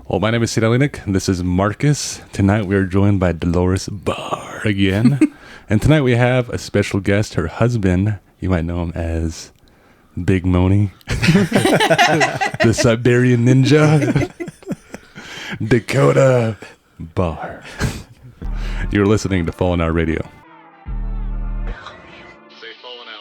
Well, my name is Siralinik, and this is Marcus. Tonight we are joined by Delores Bahr again. And tonight we have a special guest, her husband. You might know him as Big Moni, the Siberian Ninja, Dakota Bahr. You're listening to Fallen Hour Radio. Say Fallen Hour.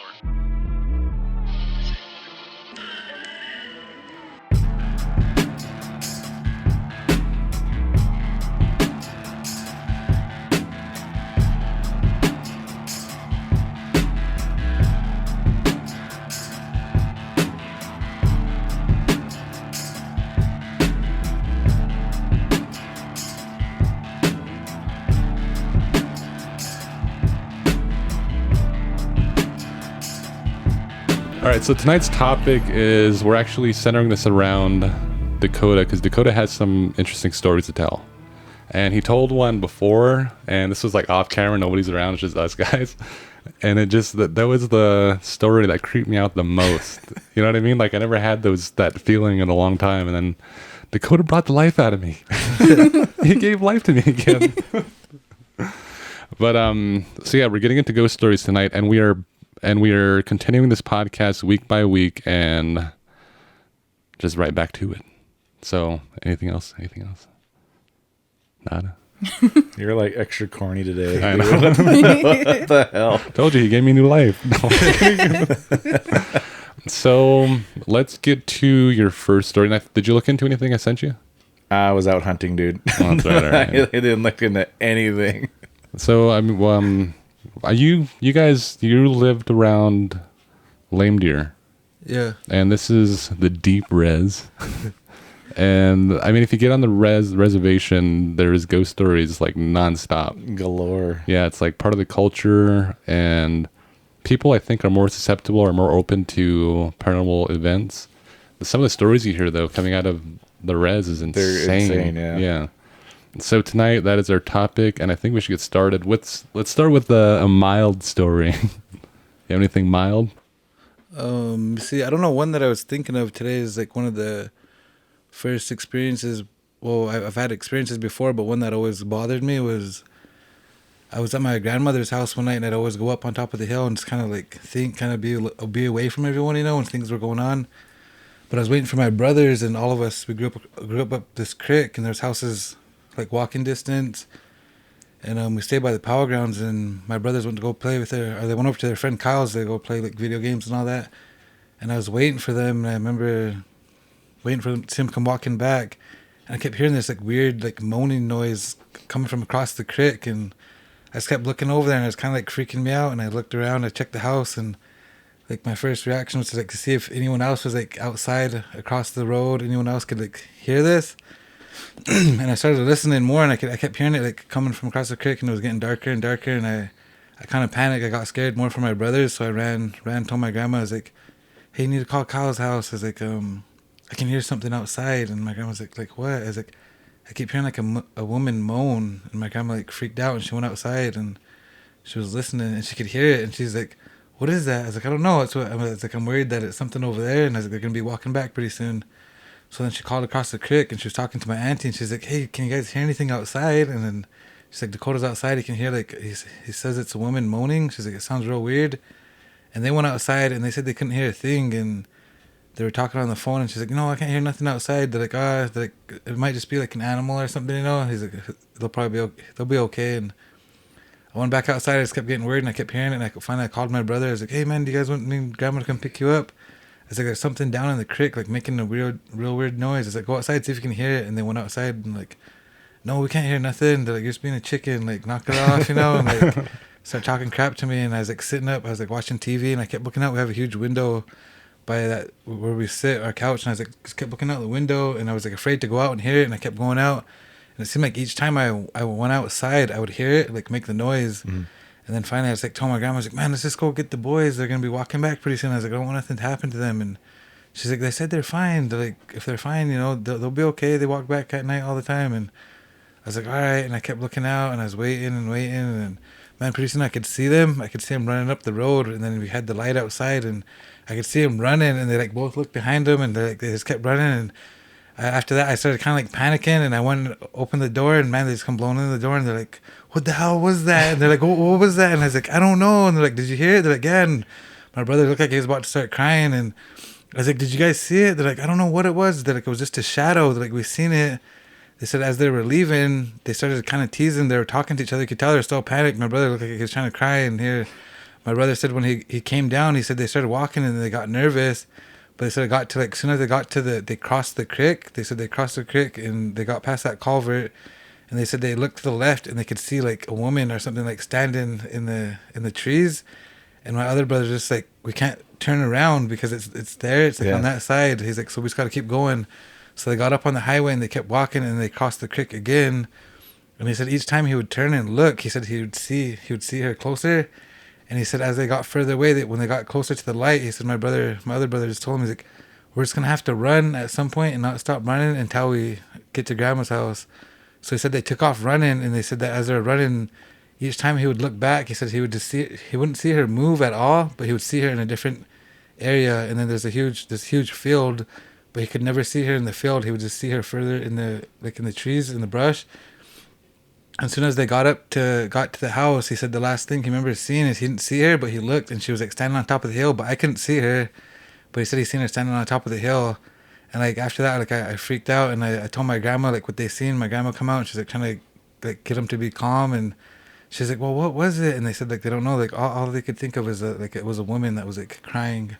All right, so tonight's topic is we're actually centering this around Dakota because Dakota has some interesting stories to tell. And he told one before, and this was like off camera, nobody's around, it's just us guys. And it just, that was the story that creeped me out the most. You know what I mean? Like I never had that feeling in a long time. And then Dakota brought the life out of me. He gave life to me again. But, so yeah, we're getting into ghost stories tonight, and we are continuing this podcast week by week and just right back to it. So anything else? Nada. You're like extra corny today. I know. What the hell? Told you, he gave me new life. No. So let's get to your first story. Now, did you look into anything I sent you? I was out hunting, dude. Oh, that's right, all right. I didn't look into anything. So I mean, you guys lived around Lame Deer. Yeah. And this is the deep res. And I mean, if you get on the reservation, there's ghost stories like nonstop. Galore. Yeah, it's like part of the culture, and people I think are more susceptible or more open to paranormal events. Some of the stories you hear though coming out of the res is insane. They're insane, yeah. So tonight that is our topic, and I think we should get started. Let's start with a mild story. You have anything mild? See, I don't know. One that I was thinking of today is like one of the first experiences. Well, I've had experiences before, but one that always bothered me was I was at my grandmother's house one night, and I'd always go up on top of the hill and just kind of like think, kind of be away from everyone, you know, when things were going on. But I was waiting for my brothers, and all of us, we grew up this creek, and there's houses like walking distance, and we stayed by the power grounds, and my brothers went to go play with they went over to their friend Kyle's to go play like video games and all that, and I was waiting for them, and I remember waiting for him to come walking back, and I kept hearing this like weird like moaning noise coming from across the creek, and I just kept looking over there, and it was kind of like freaking me out, and I looked around, I checked the house, and like my first reaction was to like to see if anyone else was like outside across the road, anyone else could like hear this. And I started listening more, and I kept hearing it like coming from across the creek, and it was getting darker and darker, and I kind of panicked. I got scared more for my brothers, so I ran, told my grandma, I was like, hey, you need to call Kyle's house. I was like, I can hear something outside, and my grandma was like what? I was like, I keep hearing like a woman moan, and my grandma like freaked out, and she went outside, and she was listening, and she could hear it, and she's like, what is that? I was like, I don't know. I was like, I'm worried that it's something over there, and I was like, they're gonna be walking back pretty soon. So then she called across the creek, and she was talking to my auntie, and she's like, hey, can you guys hear anything outside? And then she's like, Dakota's outside. He can hear, like, he says it's a woman moaning. She's like, it sounds real weird. And they went outside, and they said they couldn't hear a thing, and they were talking on the phone, and she's like, no, I can't hear nothing outside. They're like, it might just be like an animal or something, you know? He's like, they'll be okay. And I went back outside. I just kept getting weird, and I kept hearing it, and finally I called my brother. I was like, hey, man, do you guys want me and Grandma to come pick you up? It's like there's something down in the creek, like making a real weird noise. It's like, go outside, see if you can hear it. And they went outside and like, no, we can't hear nothing. They're like, you're just being a chicken, like knock it off, you know. And like, start talking crap to me. And I was like sitting up, I was like watching TV, and I kept looking out. We have a huge window by that where we sit, our couch, and I was like, just kept looking out the window, and I was like afraid to go out and hear it. And I kept going out, and it seemed like each time I went outside, I would hear it like make the noise. Mm-hmm. And then finally I was like, told my grandma, I was like, man, let's just go get the boys. They're going to be walking back pretty soon. I was like, I don't want nothing to happen to them. And she's like, they said they're fine. They're like, if they're fine, you know, they'll be okay. They walk back at night all the time. And I was like, all right. And I kept looking out, and I was waiting. And man, pretty soon I could see them. I could see them running up the road. And then we had the light outside, and I could see them running. And they like both looked behind them, and they just kept running. And after that, I started kind of like panicking, and I went and opened the door, and man, they just come blowing in the door, and they're like, "What the hell was that?" And they're like, what was that?" And I was like, "I don't know." And they're like, "Did you hear it?" They're like, "Yeah." And my brother looked like he was about to start crying, and I was like, "Did you guys see it?" They're like, "I don't know what it was." They're like, "It was just a shadow." They're like, "We seen it." They said as they were leaving, they started kind of teasing. They were talking to each other. You could tell they were still panicked. My brother looked like he was trying to cry, and here, my brother said when he came down, he said they started walking and they got nervous. But they said it got to like, as soon as they got to they crossed the creek. They said they crossed the creek and they got past that culvert, and they said they looked to the left and they could see like a woman or something like standing in the trees. And my other brother just like, "We can't turn around because it's there. It's like on that side." He's like, "So we just got to keep going." So they got up on the highway and they kept walking and they crossed the creek again. And he said each time he would turn and look, he said he would see her closer. And he said as they got further away, that when they got closer to the light, he said my other brother just told him, he's like, "We're just gonna have to run at some point and not stop running until we get to Grandma's house." So he said they took off running, and they said that as they were running, each time he would look back, he said he wouldn't see her move at all, but he would see her in a different area. And then there's this huge field, but he could never see her in the field. He would just see her further in the trees, in the brush. As soon as they got to the house, he said the last thing he remembers seeing is he didn't see her, but he looked and she was like standing on top of the hill, but I couldn't see her. But he said he seen her standing on top of the hill. And like after that, like I freaked out, and I told my grandma like what they seen. My grandma come out and she's like trying to like get him to be calm, and she's like, "Well, what was it?" And they said like they don't know. Like all they could think of is like it was a woman that was like crying.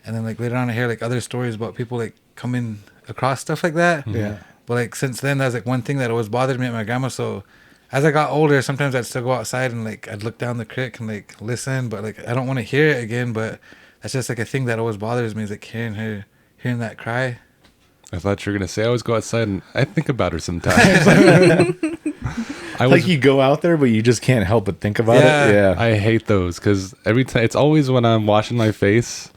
And then like later on I hear like other stories about people like coming across stuff like that. Yeah. But like since then, that was like one thing that always bothered me at my grandma. So as I got older, sometimes I'd still go outside and like I'd look down the creek and like listen, but like I don't want to hear it again. But that's just like a thing that always bothers me, is like hearing that cry. I thought you were gonna say I always go outside and I think about her sometimes. Like you go out there, but you just can't help but think about it. Yeah. I hate those because every time it's always when I'm washing my face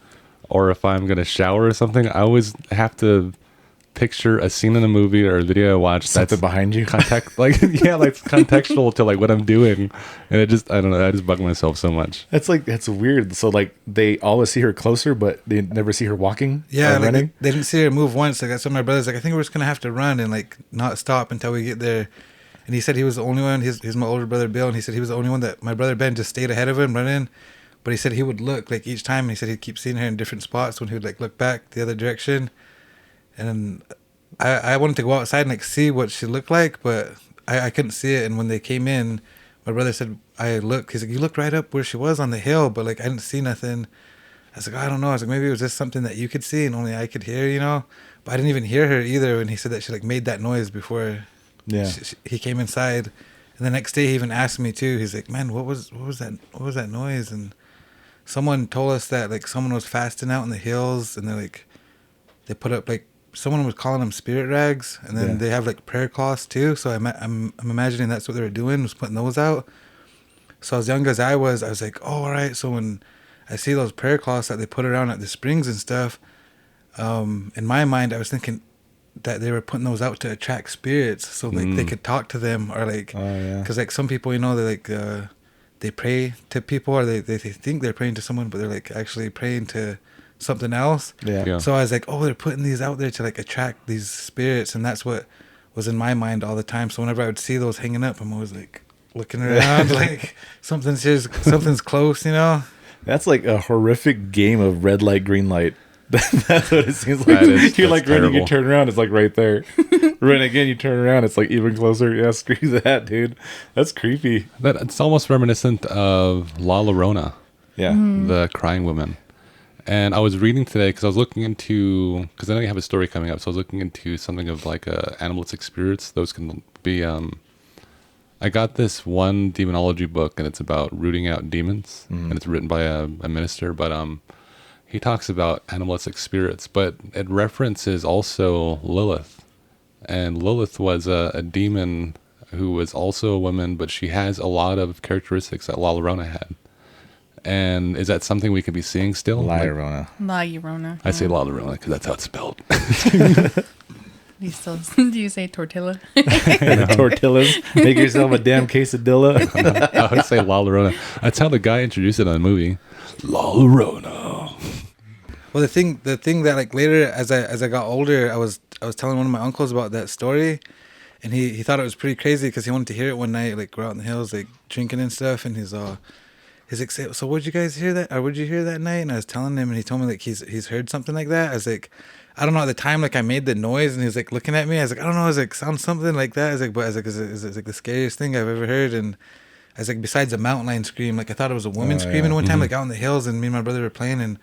or if I'm gonna shower or something, I always have to picture a scene in a movie or a video I watched Something behind you. like contextual to like what I'm doing, and I don't know, I just bug myself so much. That's weird. So like they always see her closer, but they never see her walking. Yeah, like running. they didn't see her move once. Like that's what my brother's like, "I think we're just gonna have to run and like not stop until we get there." And he said he was the only one. He's my older brother Bill, and he said he was the only one that my brother Ben just stayed ahead of him running. But he said he would look like each time. He said he'd keep seeing her in different spots when he would like look back the other direction. And I wanted to go outside and like see what she looked like, but I couldn't see it. And when they came in, my brother said, I looked. He's like, "You looked right up where she was on the hill, but like I didn't see nothing." I was like, "I don't know." I was like, "Maybe it was just something that you could see and only I could hear, you know?" But I didn't even hear her either. And he said that she like made that noise before he came inside. And the next day he even asked me too. He's like, "Man, what was that noise?" And someone told us that like someone was fasting out in the hills, and they put up like, someone was calling them spirit rags, and then they have like prayer cloths too. So I'm imagining that's what they were doing, was putting those out. So as young as I was like, "Oh, all right." So when I see those prayer cloths that they put around at the springs and stuff, in my mind I was thinking that they were putting those out to attract spirits, so like they could talk to them, or like, because like some people, you know, they like they pray to people, or they think they're praying to someone, but they're like actually praying to something else. Yeah. So I was like, "Oh, they're putting these out there to like attract these spirits," and that's what was in my mind all the time. So whenever I would see those hanging up, I'm always like looking around, like something's close, you know. That's like a horrific game of red light, green light. That's what it seems like. You're like running, you turn around, it's like right there. Run again, you turn around, it's like even closer. Yeah, screw that, dude. That's creepy. It's almost reminiscent of La Llorona. Yeah. The crying woman. And I was reading today because I was looking into, because I know you have a story coming up, so I was looking into something of like animalistic spirits. Those can be, I got this one demonology book, and it's about rooting out demons, and it's written by a minister, but he talks about animalistic spirits, but it references also Lilith. And Lilith was a demon who was also a woman, but she has a lot of characteristics that La Llorona had. And is that something we could be seeing still? La Llorona. La Llorona. I say La Llorona because that's how it's spelled. Do you say tortilla? Tortillas. Make yourself a damn quesadilla. I would say La Llorona. That's how the guy introduced it on the movie. La Llorona. Well, the thing that like later as I got older, I was I was telling one of my uncles about that story, and he thought it was pretty crazy because he wanted to hear it one night, like we're out in the hills, like drinking and stuff, and he's like, so what'd you guys hear that, or what'd you hear that night? And I was telling him, and he told me like he's heard something like that. I was like, I don't know at the time, like I made the noise, and he was like looking at me. I was like, I don't know. I was like, sounds something like that. I was like, but I was like, is it like the scariest thing I've ever heard? And I was like, besides a mountain lion scream, like I thought it was a woman screaming one time, like out in the hills, and me and my brother were playing, and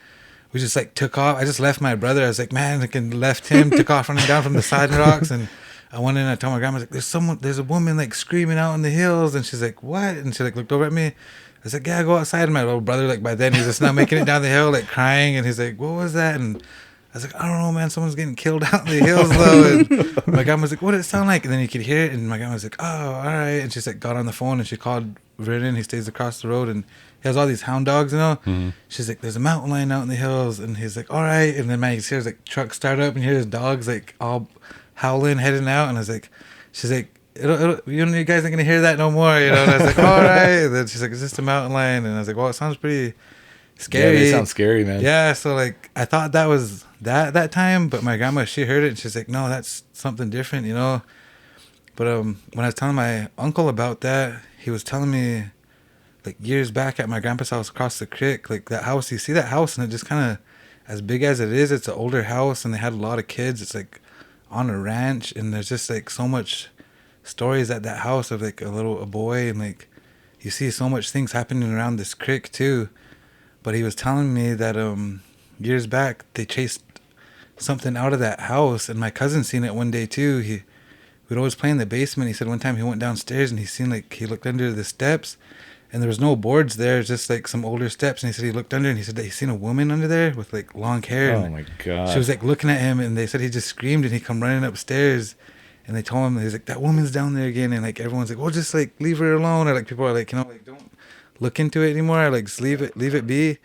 we just like took off. I just left my brother. I was like, man, I left him, took off running down from the side rocks, and I went in. I told my grandma, I was like, there's a woman like screaming out in the hills, and she's like, what? And she like looked over at me. I was like, yeah, go outside. And my little brother, like by then, he's just now making it down the hill, like crying, and he's like, what was that? And I was like, I don't know, man. Someone's getting killed out in the hills, though. And my grandma was like, what did it sound like? And then you could hear it. And my grandma was like, oh, all right. And she's like, got on the phone and she called Vernon. He stays across the road and he has all these hound dogs, you know. Mm-hmm. She's like, there's a mountain lion out in the hills. And he's like, all right. And then man, he hears like trucks start up and he hears dogs like all howling, heading out. And I was like, she's like, you guys aren't going to hear that no more, you know. And I was like, all right. And then she's like, it's just a mountain lion. And I was like, well, it sounds pretty scary. Yeah, they sound scary, man. Yeah, so like I thought that was that time, but my grandma, she heard it and she's like, no, that's something different, you know. But when I was telling my uncle about that, he was telling me like years back at my grandpa's house across the creek, like that house, you see that house and it just kind of, as big as it is, it's an older house and they had a lot of kids. It's like on a ranch and there's just like so much stories at that house of like a boy, and like you see so much things happening around this creek too. But he was telling me that years back they chased something out of that house, and my cousin seen it one day too. We'd always play in the basement. He said one time he went downstairs and he looked under the steps, and there was no boards there, just like some older steps. And he said he looked under and he said that he seen a woman under there with like long hair. Oh my god! She was like looking at him, and they said he just screamed and he come running upstairs. And they told him, he's like, that woman's down there again. And like everyone's like, well, just like leave her alone. Or like people are like, you know, like don't look into it anymore. Like just leave it be.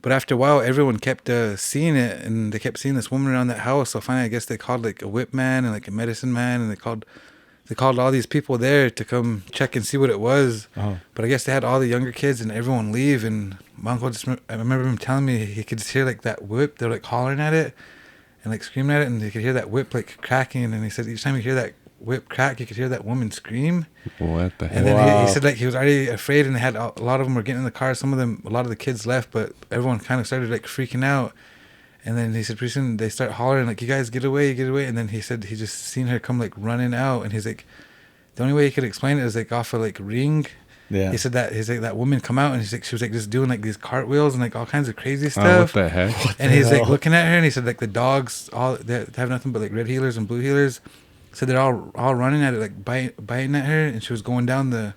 But after a while, everyone kept seeing it, and they kept seeing this woman around that house. So finally, I guess they called like a whip man and like a medicine man, and they called all these people there to come check and see what it was. Uh-huh. But I guess they had all the younger kids and everyone leave. And my uncle I remember him telling me he could just hear like that whip. They're like hollering at it and like screaming at it, and they could hear that whip like cracking. And he said each time you hear that whip crack, you could hear that woman scream. What the hell? And then he said like he was already afraid, and they had a lot of them were getting in the car. A lot of the kids left, but everyone kind of started like freaking out. And then he said pretty soon they start hollering like, you guys get away. And then he said he just seen her come like running out, and he's like, the only way he could explain it is like off of like Ring. Yeah. He said that woman come out, and she was like just doing like these cartwheels and like all kinds of crazy stuff. What the heck? And he's like looking at her, and he said like the dogs they have nothing but like red heelers and blue heelers. So they're all running at it, like biting at her, and she was going down the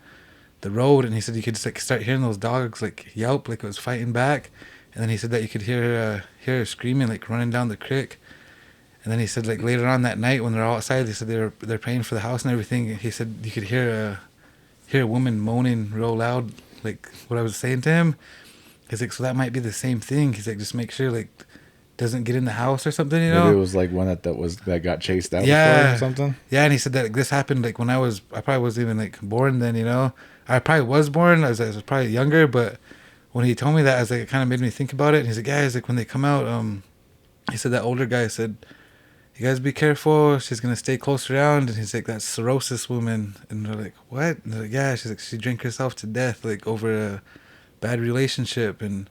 road, and he said you could just like start hearing those dogs like yelp, like it was fighting back. And then he said that you could hear her screaming, like running down the creek. And then he said like later on that night when they're all outside, they said they're praying for the house and everything. He said you could hear a woman moaning real loud, like what I was saying to him. He's like, so that might be the same thing. He's like, just make sure like doesn't get in the house or something, you know. Maybe it was like one that got chased out before or something. Yeah, and he said that like, this happened like when I probably wasn't even like born then, you know. I probably was born. I was probably younger, but when he told me that, I was like, it kind of made me think about it. And he's like, yeah, he's like, when they come out, he said that older guy said, you guys be careful, she's gonna stay close around. And he's like, that cirrhosis woman. And they're like, what? And they're like, yeah, she's like, she drank herself to death like over a bad relationship. And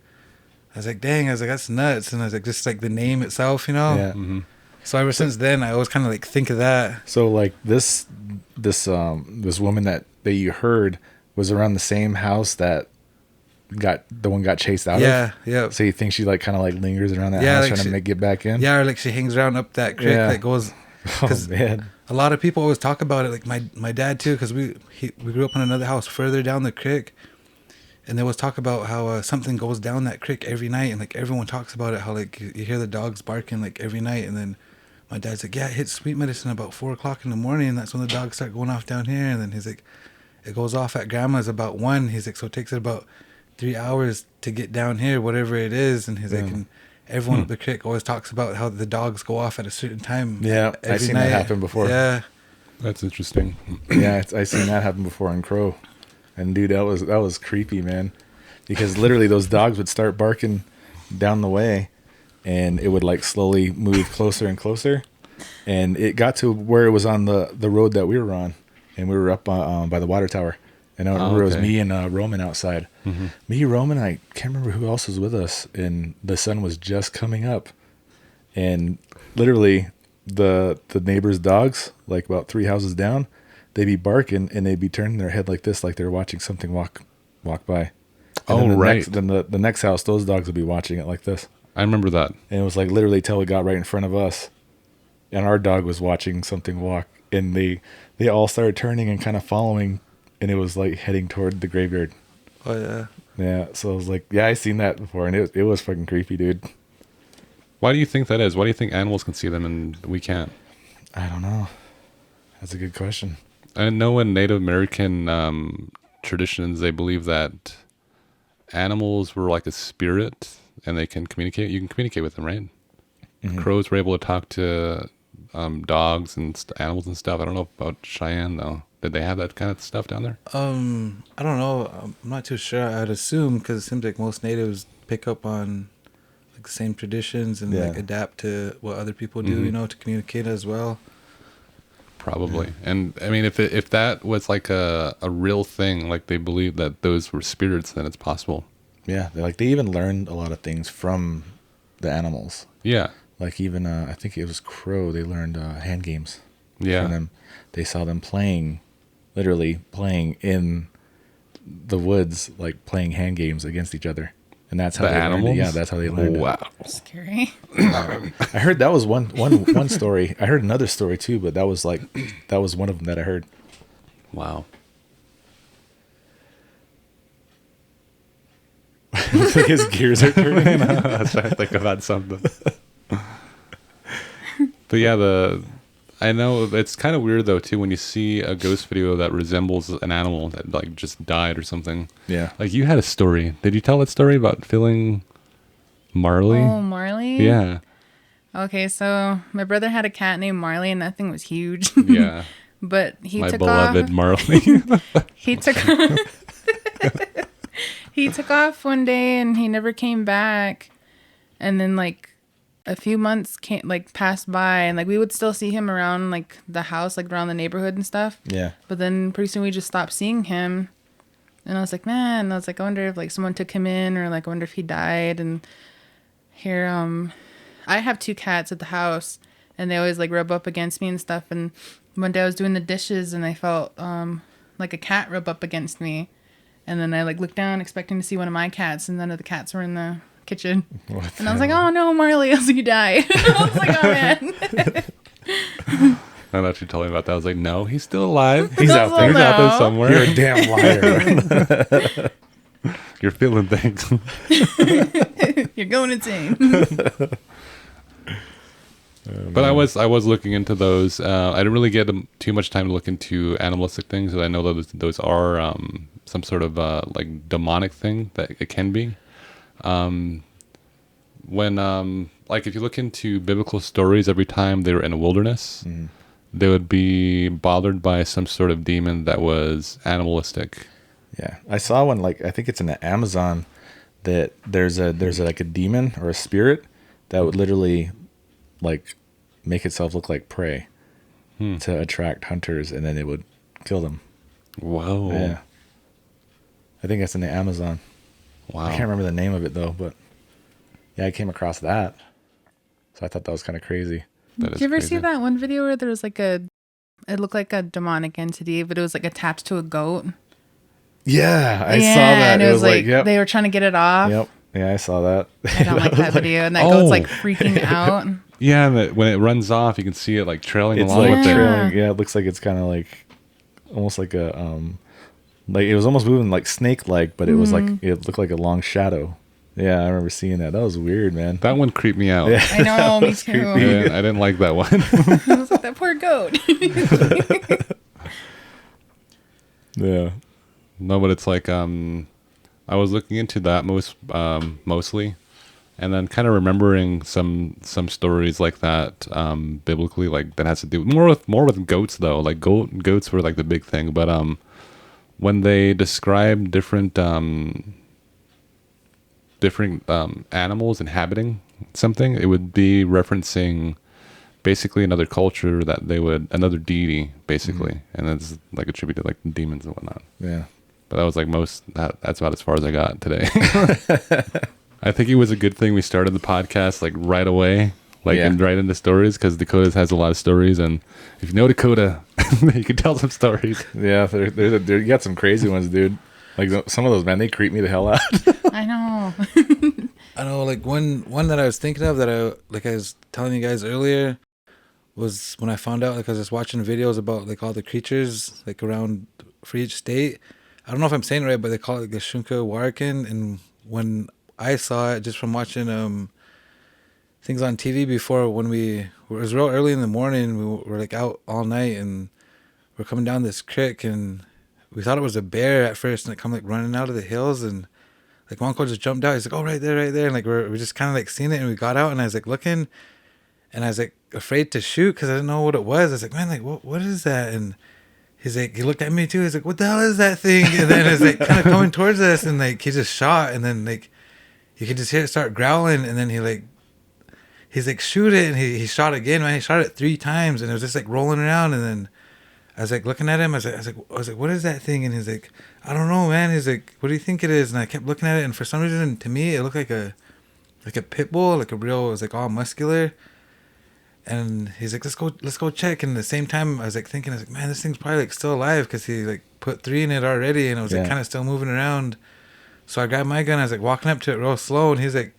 I was like, dang, I was like, that's nuts. And I was like, just like the name itself, you know. Yeah. Mm-hmm. So ever since then, I always kind of like think of that. So like this woman that you heard was around the same house that got chased out of. Yeah. So you think she like kind of like lingers around that house, like trying to get back in? Yeah, or like she hangs around up that creek that goes. Oh man. A lot of people always talk about it. Like my dad too, because we grew up in another house further down the creek, and they always talk about how something goes down that creek every night, and like everyone talks about it. How like you hear the dogs barking like every night, and then my dad's like, yeah, it hits sweet medicine about 4 o'clock in the morning, and that's when the dogs start going off down here. And then he's like, it goes off at grandma's about 1. He's like, so it takes it about 3 hours to get down here, whatever it is. And he's like, and everyone at the creek always talks about how the dogs go off at a certain time. Yeah, I've seen that happen before. Yeah, that's interesting. Yeah, I've seen that happen before in Crow, and dude, that was creepy, man, because literally those dogs would start barking down the way, and it would like slowly move closer and closer, and it got to where it was on the road that we were on, and we were up by the water tower. And I remember it was me and Roman outside. Mm-hmm. Me, Roman, I can't remember who else was with us, and the sun was just coming up, and literally the neighbors' dogs, like about 3 houses down, they'd be barking and they'd be turning their head like this, like they're watching something walk by. And then the next house, those dogs would be watching it like this. I remember that. And it was like literally till it got right in front of us, and our dog was watching something walk, and they all started turning and kind of following, and it was like heading toward the graveyard. Oh yeah. Yeah. So I was like, yeah, I seen that before, and it was fucking creepy, dude. Why do you think that is? Why do you think animals can see them and we can't? I don't know. That's a good question. I know in Native American traditions, they believe that animals were like a spirit and they can communicate. You can communicate with them, right? Mm-hmm. Crows were able to talk to dogs and animals and stuff. I don't know about Cheyenne, though. Did they have that kind of stuff down there? I don't know. I'm not too sure. I'd assume, because it seems like most natives pick up on like the same traditions and like adapt to what other people do, you know, to communicate as well. Probably. Yeah. And I mean, if that was like a real thing, like they believe that those were spirits, then it's possible. Yeah, they even learned a lot of things from the animals. Yeah. Like even I think it was crow. They learned hand games. Yeah. From them. They saw them literally playing in the woods, like playing hand games against each other. And that's how they animals learned it. Yeah, that's how they learned it. Wow. Scary. I heard that was one story. I heard another story too, but that was one of them that I heard. Wow. Looks like his gears are turning. I was trying to think about something. But yeah, I know it's kind of weird though too when you see a ghost video that resembles an animal that like just died or something. Yeah. Like you had a story. Did you tell that story about feeling Marley? Oh, Marley? Yeah. Okay, so my brother had a cat named Marley, and that thing was huge. Yeah. But he My took beloved off. Marley. He took he took off one day and he never came back. And then like a few months passed by, and like we would still see him around like the house, like around the neighborhood and stuff. Yeah. But then pretty soon we just stopped seeing him. And I was like, man, I wonder if like someone took him in, or like I wonder if he died. And here I have 2 cats at the house, and they always like rub up against me and stuff. And one day I was doing the dishes and I felt like a cat rub up against me. And then I like looked down expecting to see one of my cats, and none of the cats were in the kitchen. And I was like, oh no, Marley. I was like, you died. I was like, oh man. I thought you told me about that. I was like, no, he's still alive. He's out there. He's out there somewhere. You're a damn liar. You're feeling things. You're going insane. But I was looking into those. I didn't really get too much time to look into animalistic things, but I know that those are some sort of like demonic thing that it can be. When like if you look into biblical stories, every time they were in a wilderness, they would be bothered by some sort of demon that was animalistic. Yeah, I saw one, like I think it's in the Amazon, that there's like a demon or a spirit that would literally like make itself look like prey to attract hunters, and then it would kill them. Whoa. Yeah. I think that's in the Amazon. Wow. I can't remember the name of it though, but yeah, I came across that. So I thought that was kind of crazy. Did you ever see that one video where there was like it looked like a demonic entity, but it was like attached to a goat? Yeah, I saw that. And it was like yep. They were trying to get it off. Yep. Yeah, I saw that. I don't like that video. And that goat's like freaking out. Yeah, and when it runs off, you can see it like trailing It's along like with it. trailing. Yeah, it looks like it's kind of like almost like a like it was almost moving like snake-like, but it was like it looked like a long shadow. Yeah, I remember seeing that. That was weird, man. That one creeped me out. Yeah. I know, me too. Yeah, I didn't like that one. I was like, that poor goat. Yeah. No, but it's like I was looking into that mostly, and then kind of remembering some stories like that biblically, like that has to do more with goats though. Like goats were like the big thing, but when they describe different animals inhabiting something, it would be referencing basically another culture that they would, another deity, basically. And it's like attributed like demons and whatnot. Yeah. But that was like that's about as far as I got today. I think it was a good thing we started the podcast like right away, and right into stories, because Dakota has a lot of stories, and if you know Dakota, you can tell some stories. Yeah, you got some crazy ones, dude. Like some of those, man, they creep me the hell out. I know. I know, like one that I was thinking of that I was telling you guys earlier was when I found out, like I was just watching videos about like all the creatures like around for each state. I don't know if I'm saying it right, but they call it like the Shunka Warakin. And when I saw it just from watching things on TV before, it was real early in the morning, we were like out all night and we're coming down this creek, and we thought it was a bear at first, and it come like running out of the hills, and like my uncle just jumped out. He's like, "Oh, right there," and like we just kind of like seen it, and we got out, and I was like looking, and I was like afraid to shoot because I didn't know what it was. I was like, "Man, like what is that?" And he's like, he looked at me too. He's like, "What the hell is that thing?" And then it's like kind of coming towards us, and like he just shot, and then like you could just hear it start growling, and then he's like, "Shoot it," and he shot again, man. He shot it 3 times, and it was just like rolling around, and then I was like looking at him. I was like, "What is that thing?" And he's like, "I don't know, man." He's like, "What do you think it is?" And I kept looking at it, and for some reason, to me, it looked like a pit bull, like a real. It was like all muscular. And he's like, let's go check. And at the same time, I was like thinking, man, this thing's probably like still alive, because he like put 3 in it already, and it was like kind of still moving around. So I grabbed my gun. I was like walking up to it real slow, and he's like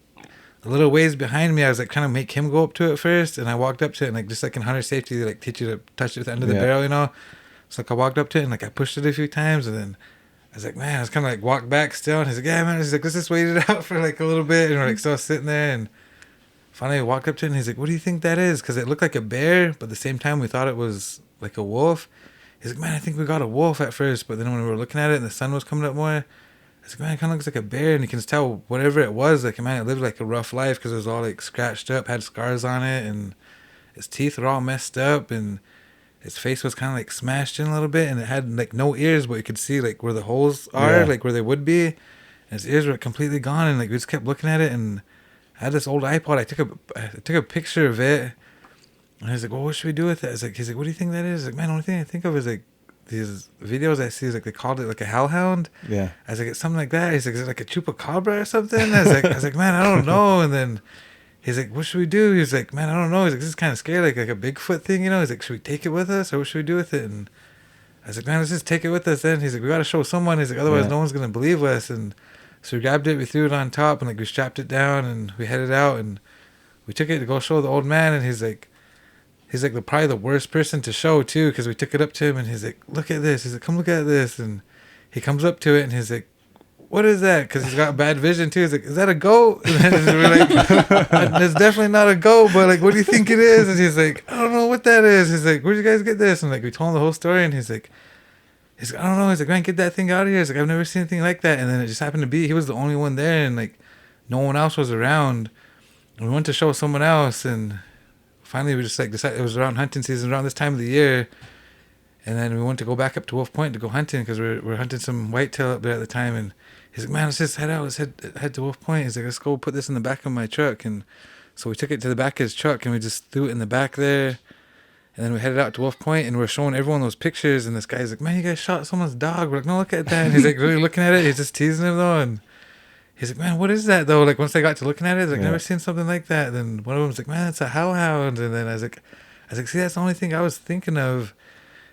a little ways behind me. I was like trying to make him go up to it first, and I walked up to it, and like just like in hunter safety, they like teach you to touch it at the end of the barrel, you know. So like I walked up to it, and like I pushed it a few times, and then I was like, man, I was kind of like walked back still, and he's like, yeah, man. He's like, let's just wait it out for like a little bit, and we're like still sitting there, and finally I walked up to it, and he's like, what do you think that is? Because it looked like a bear, but at the same time we thought it was like a wolf. He's like, man, I think we got a wolf at first, but then when we were looking at it and the sun was coming up more, I was like, man, it kind of looks like a bear. And you can just tell whatever it was, like, man, it lived like a rough life, because it was all like scratched up, had scars on it, and its teeth were all messed up, and its face was kind of like smashed in a little bit, and it had like no ears, but you could see like where the holes are, like where they would be, and its ears were completely gone. And like we just kept looking at it, and I had this old iPod. I took a picture of it, and I was like, well, what should we do with it? I was like, he's like, what do you think that is? I was like, man, the only thing I think of is like these videos I see is like they called it like a hellhound. Yeah. I was like, it's something like that. He's like, is it like a chupacabra or something? I was like, man, I don't know. And then he's like, what should we do? He's like, man, I don't know. He's like, this is kind of scary, like a Bigfoot thing, you know? He's like, should we take it with us, or what should we do with it? And I was like, man, let's just take it with us then. He's like, we got to show someone. He's like, otherwise no one's going to believe us. And so we grabbed it, we threw it on top, and like we strapped it down, and we headed out, and we took it to go show the old man. And he's like probably the worst person to show too, because we took it up to him, and he's like, look at this. He's like, come look at this. And he comes up to it, and he's like, what is that? Because he's got bad vision too. He's like, is that a goat? And then we're like, it's definitely not a goat, but like, what do you think it is? And he's like, I don't know what that is. He's like, where'd you guys get this? And like we told him the whole story, and he's like, I don't know. He's like, man, get that thing out of here. He's like, I've never seen anything like that. And then it just happened to be, he was the only one there, and like no one else was around. And we went to show someone else, and finally we just like decided, it was around hunting season, around this time of the year. And then we went to go back up to Wolf Point to go hunting, because we're hunting some whitetail up there at the time. And he's like, man, let's just head out. Let's head to Wolf Point. He's like, let's go put this in the back of my truck. And so we took it to the back of his truck, and we just threw it in the back there. And then we headed out to Wolf Point, and we're showing everyone those pictures. And this guy's like, man, you guys shot someone's dog. We're like, no, look at that. And he's like really looking at it. He's just teasing him though. And he's like, man, what is that though? Like once I got to looking at it, he's like, never seen something like that. And then one of them's like, man, that's a hellhound. And then I was like, see, that's the only thing I was thinking of.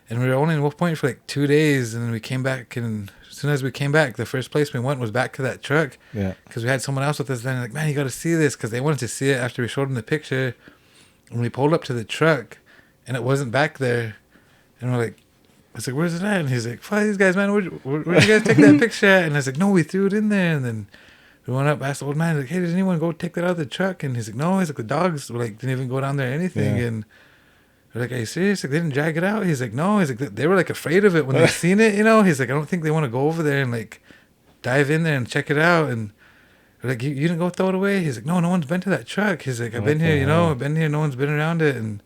And we were only in Wolf Point for like 2 days. And then we came back, and as soon as we came back, the first place we went was back to that truck. Yeah. Because we had someone else with us then. Like, man, you got to see this. Because they wanted to see it after we showed them the picture. And we pulled up to the truck, and it wasn't back there. And we're like, I was like, where's it at? And he's like, fuck these guys, man. Where'd you guys take that picture at? And I was like, no, we threw it in there. And then we went up, asked the old man, like, hey, did anyone go take that out of the truck? And he's like, no. He's like, the dogs like didn't even go down there or anything. Yeah. And we're like, are you serious? Like, they didn't drag it out? He's like, no. He's like, they were like afraid of it when they seen it, you know? He's like, I don't think they want to go over there and like dive in there and check it out. And we're like, you didn't go throw it away? He's like, no one's been to that truck. He's like, I've been here, you know, I've been here, no one's been around it. And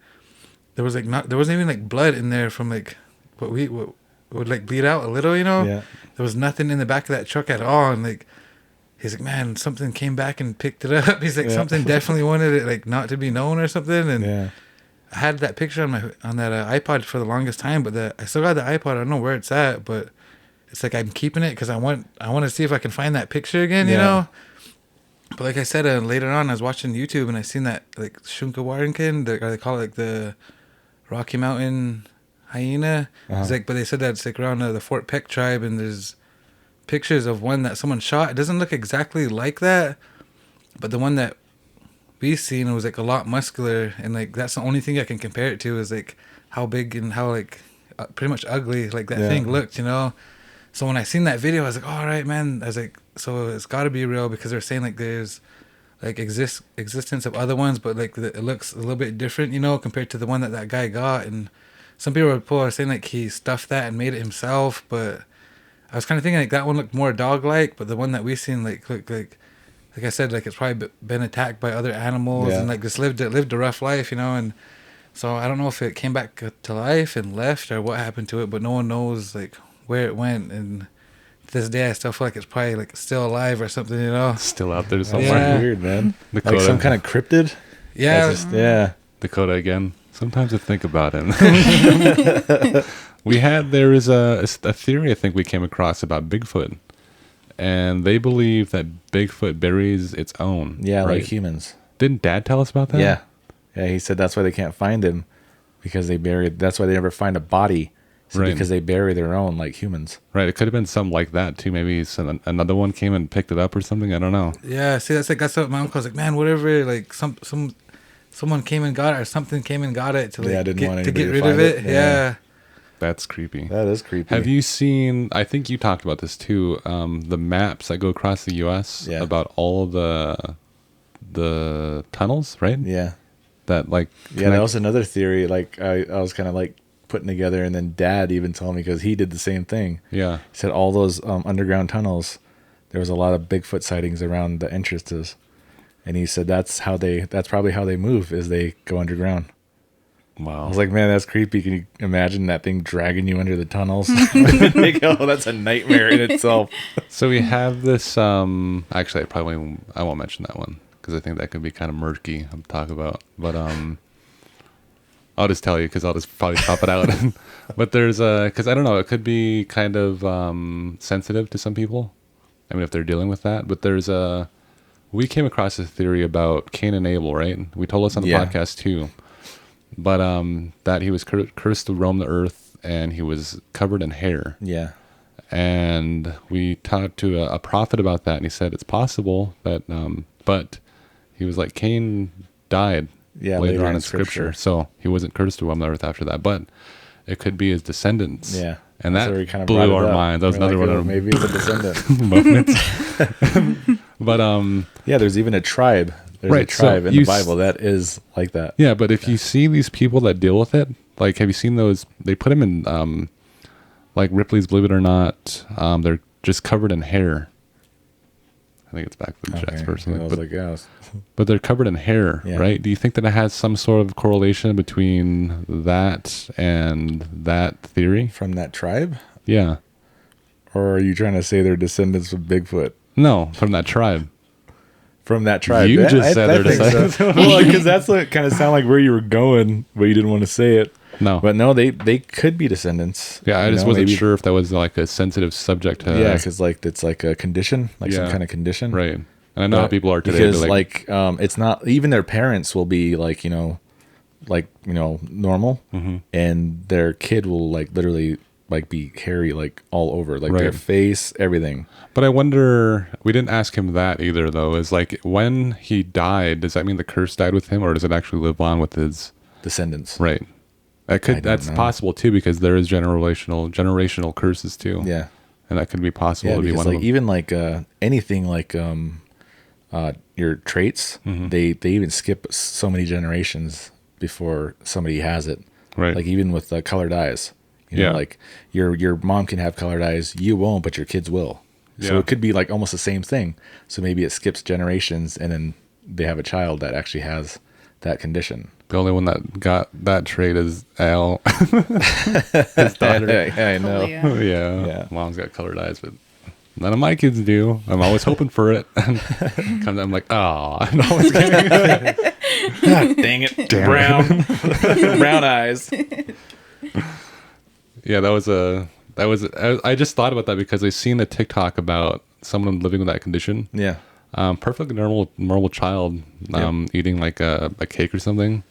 there was like there wasn't even like blood in there from like what would like bleed out a little, you know? Yeah. There was nothing in the back of that truck at all. And like, he's like, man, something came back and picked it up. He's like, something definitely wanted it like not to be known or something. And I I had that picture on that iPod for the longest time, but I still got the iPod. I don't know where it's at, but it's like I'm keeping it because I want to see if I can find that picture again, you know. But like I said, later on, I was watching YouTube and I seen that like Shunkawarinkin, or they call it like the Rocky Mountain hyena. It's like, but they said that it's like around the Fort Peck tribe, and there's pictures of one that someone shot. It doesn't look exactly like that, but the one that we seen was like a lot muscular, and like that's the only thing I can compare it to is like how big and how like pretty much ugly like that thing looked, you know. So when I seen that video, I was like, all right, man. I was like, so it's got to be real, because they're saying like there's like existence of other ones, but like it looks a little bit different, you know, compared to the one that guy got. And some people are saying like he stuffed that and made it himself, but I was kind of thinking like that one looked more dog-like, but the one that we seen like looked like I said, like it's probably been attacked by other animals and like just lived a rough life, you know. And so I don't know if it came back to life and left or what happened to it, but no one knows like where it went. And to this day, I still feel like it's probably like still alive or something, you know. Still out there somewhere. Yeah. Weird, man. Dakota. Like some kind of cryptid. Yeah. Dakota again. Sometimes I think about him. There is a theory I think we came across about Bigfoot. And they believe that Bigfoot buries its own. Yeah, right? like humans. Didn't Dad tell us about that? Yeah. Yeah, he said that's why they can't find him, because that's why they never find a body. Because they bury their own like humans. Right. It could have been something like that too. Maybe another one came and picked it up or something. I don't know. Yeah, see, that's what my uncle was like, man, whatever, like someone came and got it, or something came and got it to like get rid of it. Yeah. That's creepy. That is creepy. Have you seen, I think you talked about this too, the maps that go across the U.S. about all the tunnels, right? Yeah. That like... Yeah, that was another theory. Like I was kind of like putting together, and then Dad even told me, because he did the same thing. Yeah. He said all those underground tunnels, there was a lot of Bigfoot sightings around the entrances. And he said that's probably how they move, is they go underground. Wow. I was like, man, that's creepy. Can you imagine that thing dragging you under the tunnels? Like, oh, that's a nightmare in itself. So we have this, actually I won't mention that one, because I think that could be kind of murky to talk about. But I'll just tell you, because I'll just probably pop it out. But there's because I don't know, it could be kind of sensitive to some people. I mean, if they're dealing with that. But we came across a theory about Cain and Abel, right? We told us on the podcast too. But that he was cursed to roam the earth, and he was covered in hair. Yeah. And we talked to a prophet about that, and he said it's possible that, but he was like, Cain died later on in scripture, so he wasn't cursed to roam the earth after that. But it could be his descendants. Yeah. And that kind of blew our minds. That was another one of maybe the descendant moments. But yeah, there's even a tribe. There's a tribe in the Bible that is like that. Yeah, but if you see these people that deal with it, like, have you seen those? They put them in, like Ripley's Believe It or Not. They're just covered in hair. I think it's back to the Jets personally. But they're covered in hair, right? Do you think that it has some sort of correlation between that and that theory? From that tribe? Yeah. Or are you trying to say they're descendants of Bigfoot? No, from that tribe. From that tribe. You just said they're descendants. So. Well, because that's what kind of sound like where you were going, but you didn't want to say it. No. But no, they could be descendants. Yeah, I just wasn't sure if that was like a sensitive subject. Yeah, because like it's like a condition, like some kind of condition. Right. And I know how people are today. Because like it's not, even their parents will be like, normal, and their kid will like literally like be hairy like all over, like their face, everything. But I wonder, we didn't ask him that either though, is like when he died, does that mean the curse died with him, or does it actually live on with his descendants? Right. That's possible too, because there is generational curses too. Yeah. And that could be possible to be one of them. Even like anything like your traits, they even skip so many generations before somebody has it. Right. Like even with colored eyes. You know, like your mom can have colored eyes, you won't, but your kids will. So it could be like almost the same thing. So maybe it skips generations, and then they have a child that actually has that condition. The only one that got that trait is Al. His daughter. I know. Yeah. Mom's got colored eyes, but none of my kids do. I'm always hoping for it. I'm like, oh, I'm always kidding. Dang it. Brown eyes. Yeah, I just thought about that because I seen a TikTok about someone living with that condition. Yeah. Perfectly normal child, eating like a cake or something.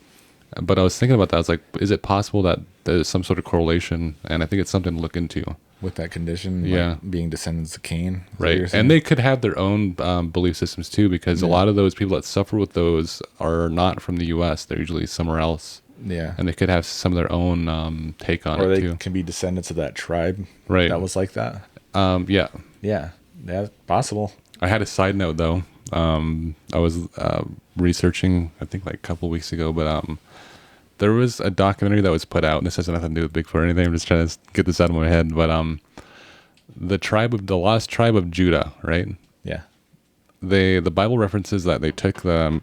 But I was thinking about that. I was like, is it possible that there's some sort of correlation? And I think it's something to look into. With that condition, yeah, like being descendants of Cain, right? And they could have their own belief systems too, because a lot of those people that suffer with those are not from the U.S. They're usually somewhere else. Yeah, and they could have some of their own take on it too. Or they can be descendants of that tribe, right? That was like that. Yeah, possible. I had a side note though. I was researching, I think like a couple of weeks ago, but there was a documentary that was put out, and this has nothing to do with Bigfoot or anything. I'm just trying to get this out of my head. But the lost tribe of Judah, right? Yeah. The Bible references that they took I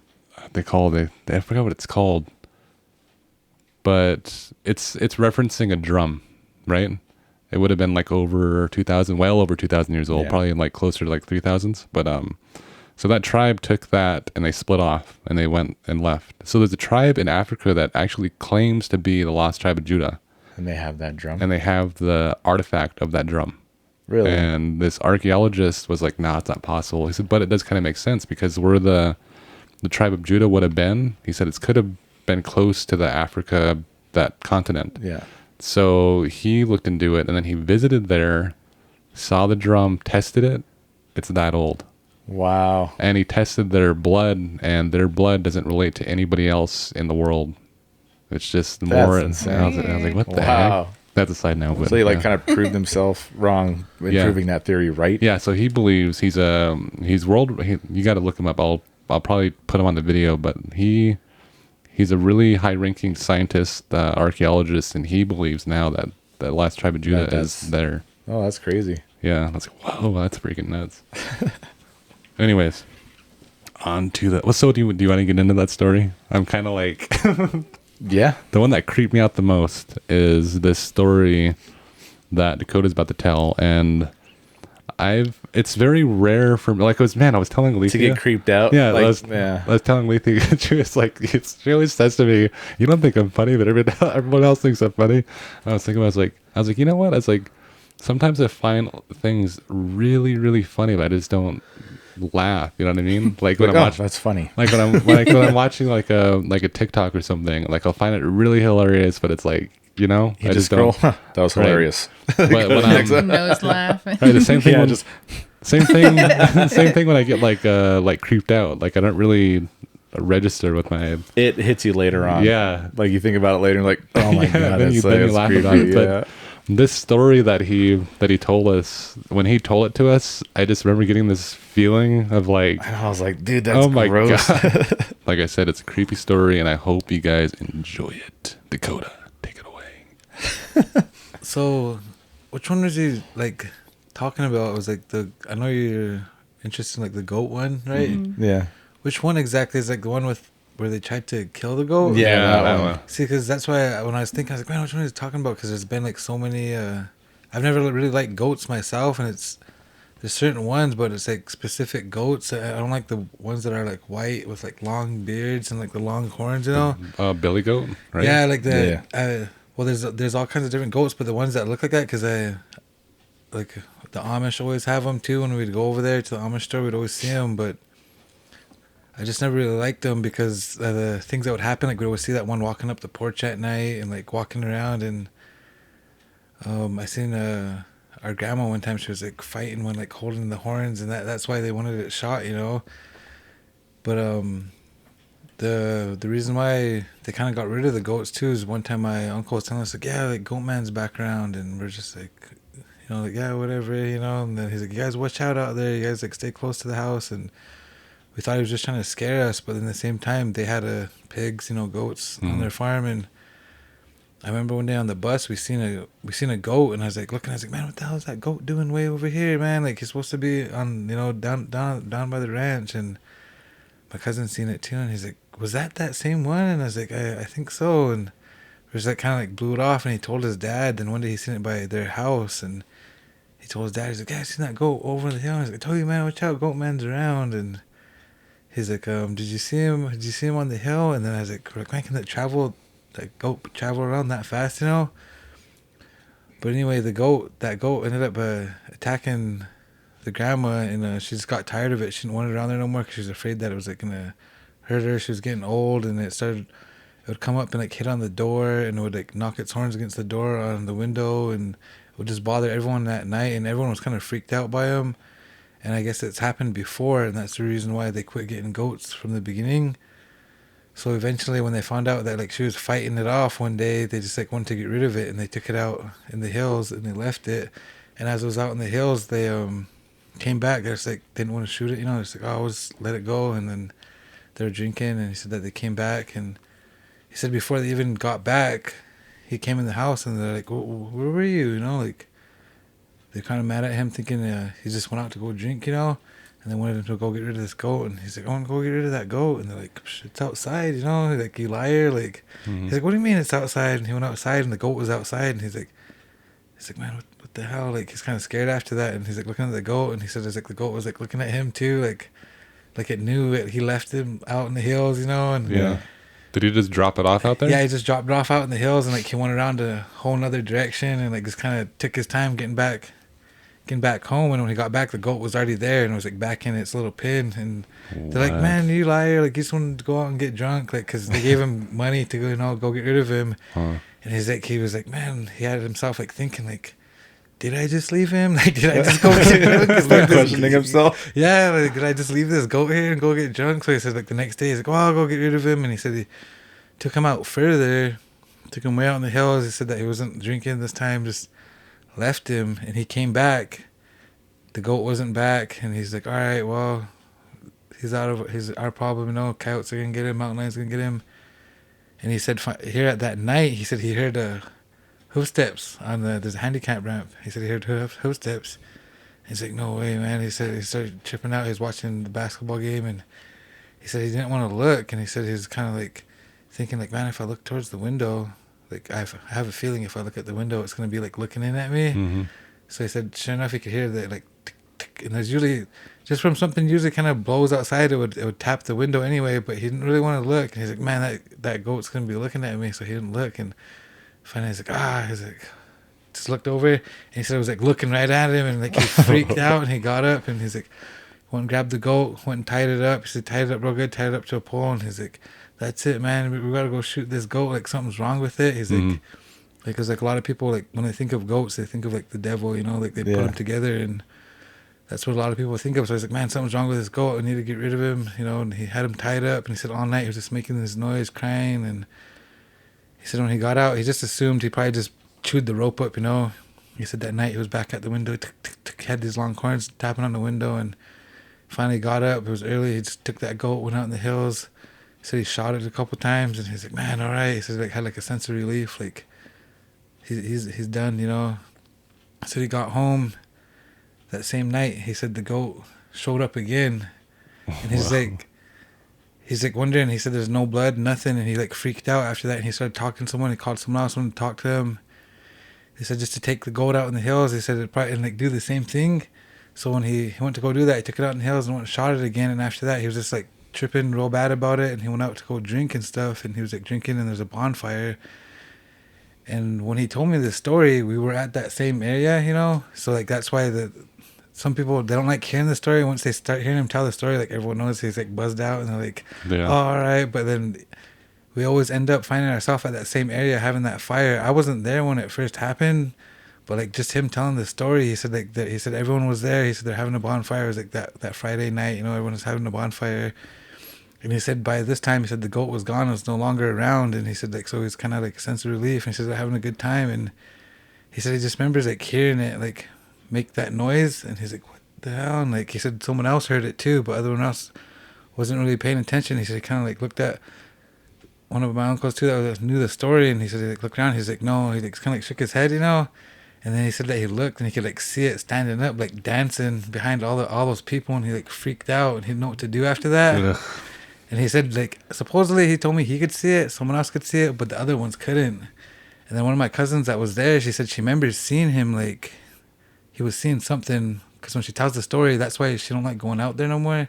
forgot what it's called, but it's referencing a drum, right? It would have been like over 2,000, well over 2,000 years old, probably like closer to like 3,000s. But so that tribe took that and they split off and they went and left. So there's a tribe in Africa that actually claims to be the lost tribe of Judah. And they have that drum. And they have the artifact of that drum. Really? And this archaeologist was like, nah, it's not possible. He said, but it does kind of make sense because where the tribe of Judah would have been, he said it could have been close to the Africa, that continent. Yeah. So he looked into it and then he visited there, saw the drum, tested it. It's that old. Wow. And he tested their blood, and their blood doesn't relate to anybody else in the world. It's just more. Insane. I was like, what the heck? That's a side note. But, so he kind of proved himself wrong in proving that theory right. Yeah. So he believes he's world. You got to look him up. I'll probably put him on the video, but he's a really high-ranking scientist, archaeologist, and he believes now that the last tribe of Judah is there. Oh, that's crazy. Yeah. I was like, whoa, that's freaking nuts. Anyways, on to the. So do you want to get into that story? I'm kind of like, yeah. The one that creeped me out the most is this story that Dakota's about to tell, and it's very rare for me. Like, I was telling Alethea to get creeped out. Yeah, I was telling Alethea. She was like, she always says to me, "You don't think I'm funny, but everyone else thinks I'm funny." And I was thinking, I was like, you know what? I was like, sometimes I find things really, really funny, but I just don't laugh. You know what I mean? Like when I'm watching, that's funny. Like when I'm watching like a TikTok or something, like I'll find it really hilarious, but it's like, you know, I just scroll. That was hilarious. But when I'm nose laugh. Right, the same thing. Same thing when I get like creeped out. Like I don't really register with my. It hits you later on. Yeah, like you think about it later, and like, oh my god, then you laugh creepy. about it. But this story that he told us, when he told it to us, I just remember getting this feeling of like, I was like, dude, that's gross. God. Like I said, it's a creepy story, and I hope you guys enjoy it. Dakota, take it away. So, which one was he like talking about? It was like I know you're interested in like the goat one, right? Mm-hmm. Yeah. Which one exactly is like the one where they tried to kill the goat? Yeah, that one. See, because that's why when I was thinking, I was like, man, which one is he talking about? Because there's been like so many. I've never really liked goats myself, and there's certain ones, but it's like specific goats. I don't like the ones that are like white with like long beards and like the long horns, you know. Billy goat, right? Yeah, like the. Yeah. Well, there's all kinds of different goats, but the ones that look like that, because like the Amish always have them too. When we'd go over there to the Amish store, we'd always see them, but I just never really liked them because the things that would happen. Like we'd always see that one walking up the porch at night and like walking around, and I seen our grandma one time. She was like fighting when like holding the horns, and that's why they wanted it shot, you know. But the reason why they kind of got rid of the goats too is one time my uncle was telling us like, yeah, like goat man's back around, and we're just like, you know, like, yeah, whatever, you know. And then he's like, you guys watch out there, you guys like stay close to the house. And we thought he was just trying to scare us, but at the same time they had pigs, you know, goats on their farm. And I remember one day on the bus we seen a goat, and I was like looking, I was like, man, what the hell is that goat doing way over here, man? Like he's supposed to be on, you know, down by the ranch. And my cousin seen it too, and he's like, was that same one? And I was like, I think so. And it was like kind of like blew it off, and he told his dad. Then one day he seen it by their house, and he told his dad, he's like, yeah, I seen that goat over the hill. And I was like, I told you, man, watch out, goat man's around. And he's like, did you see him? Did you see him on the hill? And then I was like, man, can that goat travel around that fast, you know? But anyway, that goat ended up attacking the grandma, and she just got tired of it. She didn't want it around there no more because she was afraid that it was like gonna hurt her. She was getting old, and it would come up and like hit on the door, and it would like knock its horns against the door on the window, and it would just bother everyone that night, and everyone was kind of freaked out by him. And I guess it's happened before, and that's the reason why they quit getting goats from the beginning. So eventually, when they found out that like she was fighting it off one day, they just like wanted to get rid of it, and they took it out in the hills and they left it. And as it was out in the hills, they came back. They just like didn't want to shoot it, you know. It's like, oh, I'll just let it go. And then they were drinking, and he said that they came back, and he said before they even got back, he came in the house, and they're like, where were you? You know, like they're kind of mad at him, thinking he just went out to go drink, you know. And they wanted him to go get rid of this goat, and he's like, I want to go get rid of that goat. And they're like, it's outside, you know, like, you liar. Like, he's like, what do you mean it's outside? And he went outside, and the goat was outside, and he's like, man, what the hell? Like, he's kind of scared after that, and he's like looking at the goat, and he said, it's like the goat was like looking at him too, like it knew it. He left him out in the hills, you know. And yeah. Did he just drop it off out there? Yeah, he just dropped it off out in the hills, and like he went around a whole nother direction, and like just kind of took his time getting back home. And when he got back, the goat was already there, and it was like back in its little pen. And they're like, man, you liar, like, you just wanted to go out and get drunk, like, because they gave him money to go, you know, go get rid of him. And he was like, man, he had himself like thinking like, did I just leave him? Like, did I just go get drunk? Like, questioning himself. Yeah, like, did I just leave this goat here and go get drunk? So he said like the next day, he's like, well, I'll go get rid of him. And he said he took him out further, took him way out in the hills. He said that he wasn't drinking this time, just left him, and he came back. The goat wasn't back, and he's like, all right, well, he's our problem, you know. Coyotes are gonna get him, mountain lions are gonna get him. And he said here at that night, he said he heard hoof steps on there's a handicap ramp. He said he heard hoof steps. He's like, no way, man. He said he started tripping out. He was watching the basketball game, and he said he didn't want to look, and he said he was kind of like thinking like, man, if I look towards the window, like I have a feeling if I look at the window, it's gonna be like looking in at me. So he said, sure enough, he could hear that like tick, tick, and there's usually just from something usually kind of blows outside, it would tap the window anyway. But he didn't really want to look, and he's like, man, that goat's gonna be looking at me. So he didn't look, and finally he's like, just looked over, and he said it was like looking right at him, and like he freaked out, and he got up, and he's like, went and grabbed the goat, went and tied it up. He said tied it up real good, tied it up to a pole, and he's like, that's it, man, we gotta go shoot this goat, like something's wrong with it. He's like, because like a lot of people, like when they think of goats, they think of like the devil, you know, like they put them together, and that's what a lot of people think of. So he's like, man, something's wrong with this goat, I need to get rid of him, you know. And he had him tied up, and he said all night he was just making this noise, crying. And he said when he got out, he just assumed he probably just chewed the rope up, you know. He said that night he was back at the window, had these long corns tapping on the window, and finally got up. It was early. He just took that goat, went out in the hills. He said he shot it a couple times, and he's like, man, all right. He said like had like a sense of relief, like he's done, you know. So he got home that same night. He said the goat showed up again, and he's like wondering. He said there's no blood, nothing, and he like freaked out after that. And he started talking to someone. He called someone else, someone to talk to him. He said just to take the goat out in the hills. He said it probably and like do the same thing. So when he went to go do that, he took it out in the hills and went and shot it again. And after that, he was just like tripping real bad about it. And he went out to go drink and stuff. And he was like drinking, and there's a bonfire. And when he told me this story, we were at that same area, you know. So like that's why some people, they don't like hearing the story. Once they start hearing him tell the story, like everyone knows he's like buzzed out, and they're like, oh, all right. But then we always end up finding ourselves at that same area having that fire. I wasn't there when it first happened, but like just him telling the story, he said like that. He said everyone was there. He said they're having a bonfire. It was like that Friday night, you know, everyone was having a bonfire. And he said by this time, he said the goat was gone, it was no longer around. And he said like, so he's kind of like a sense of relief. And he said they're having a good time. And he said he just remembers like hearing it like make that noise. And he's like, what the hell? And like he said someone else heard it too, but everyone else wasn't really paying attention. He said he kind of like looked at one of my uncles too that knew the story. And he said he like looked around. He's like, no. He like kind of like shook his head, you know. And then he said that he looked and he could like see it standing up, like dancing behind all those people. And he like freaked out and he didn't know what to do after that. Ugh. And he said, like, supposedly he told me he could see it, someone else could see it, but the other ones couldn't. And then one of my cousins that was there, she said she remembers seeing him, like, he was seeing something, because when she tells the story, that's why she don't like going out there no more.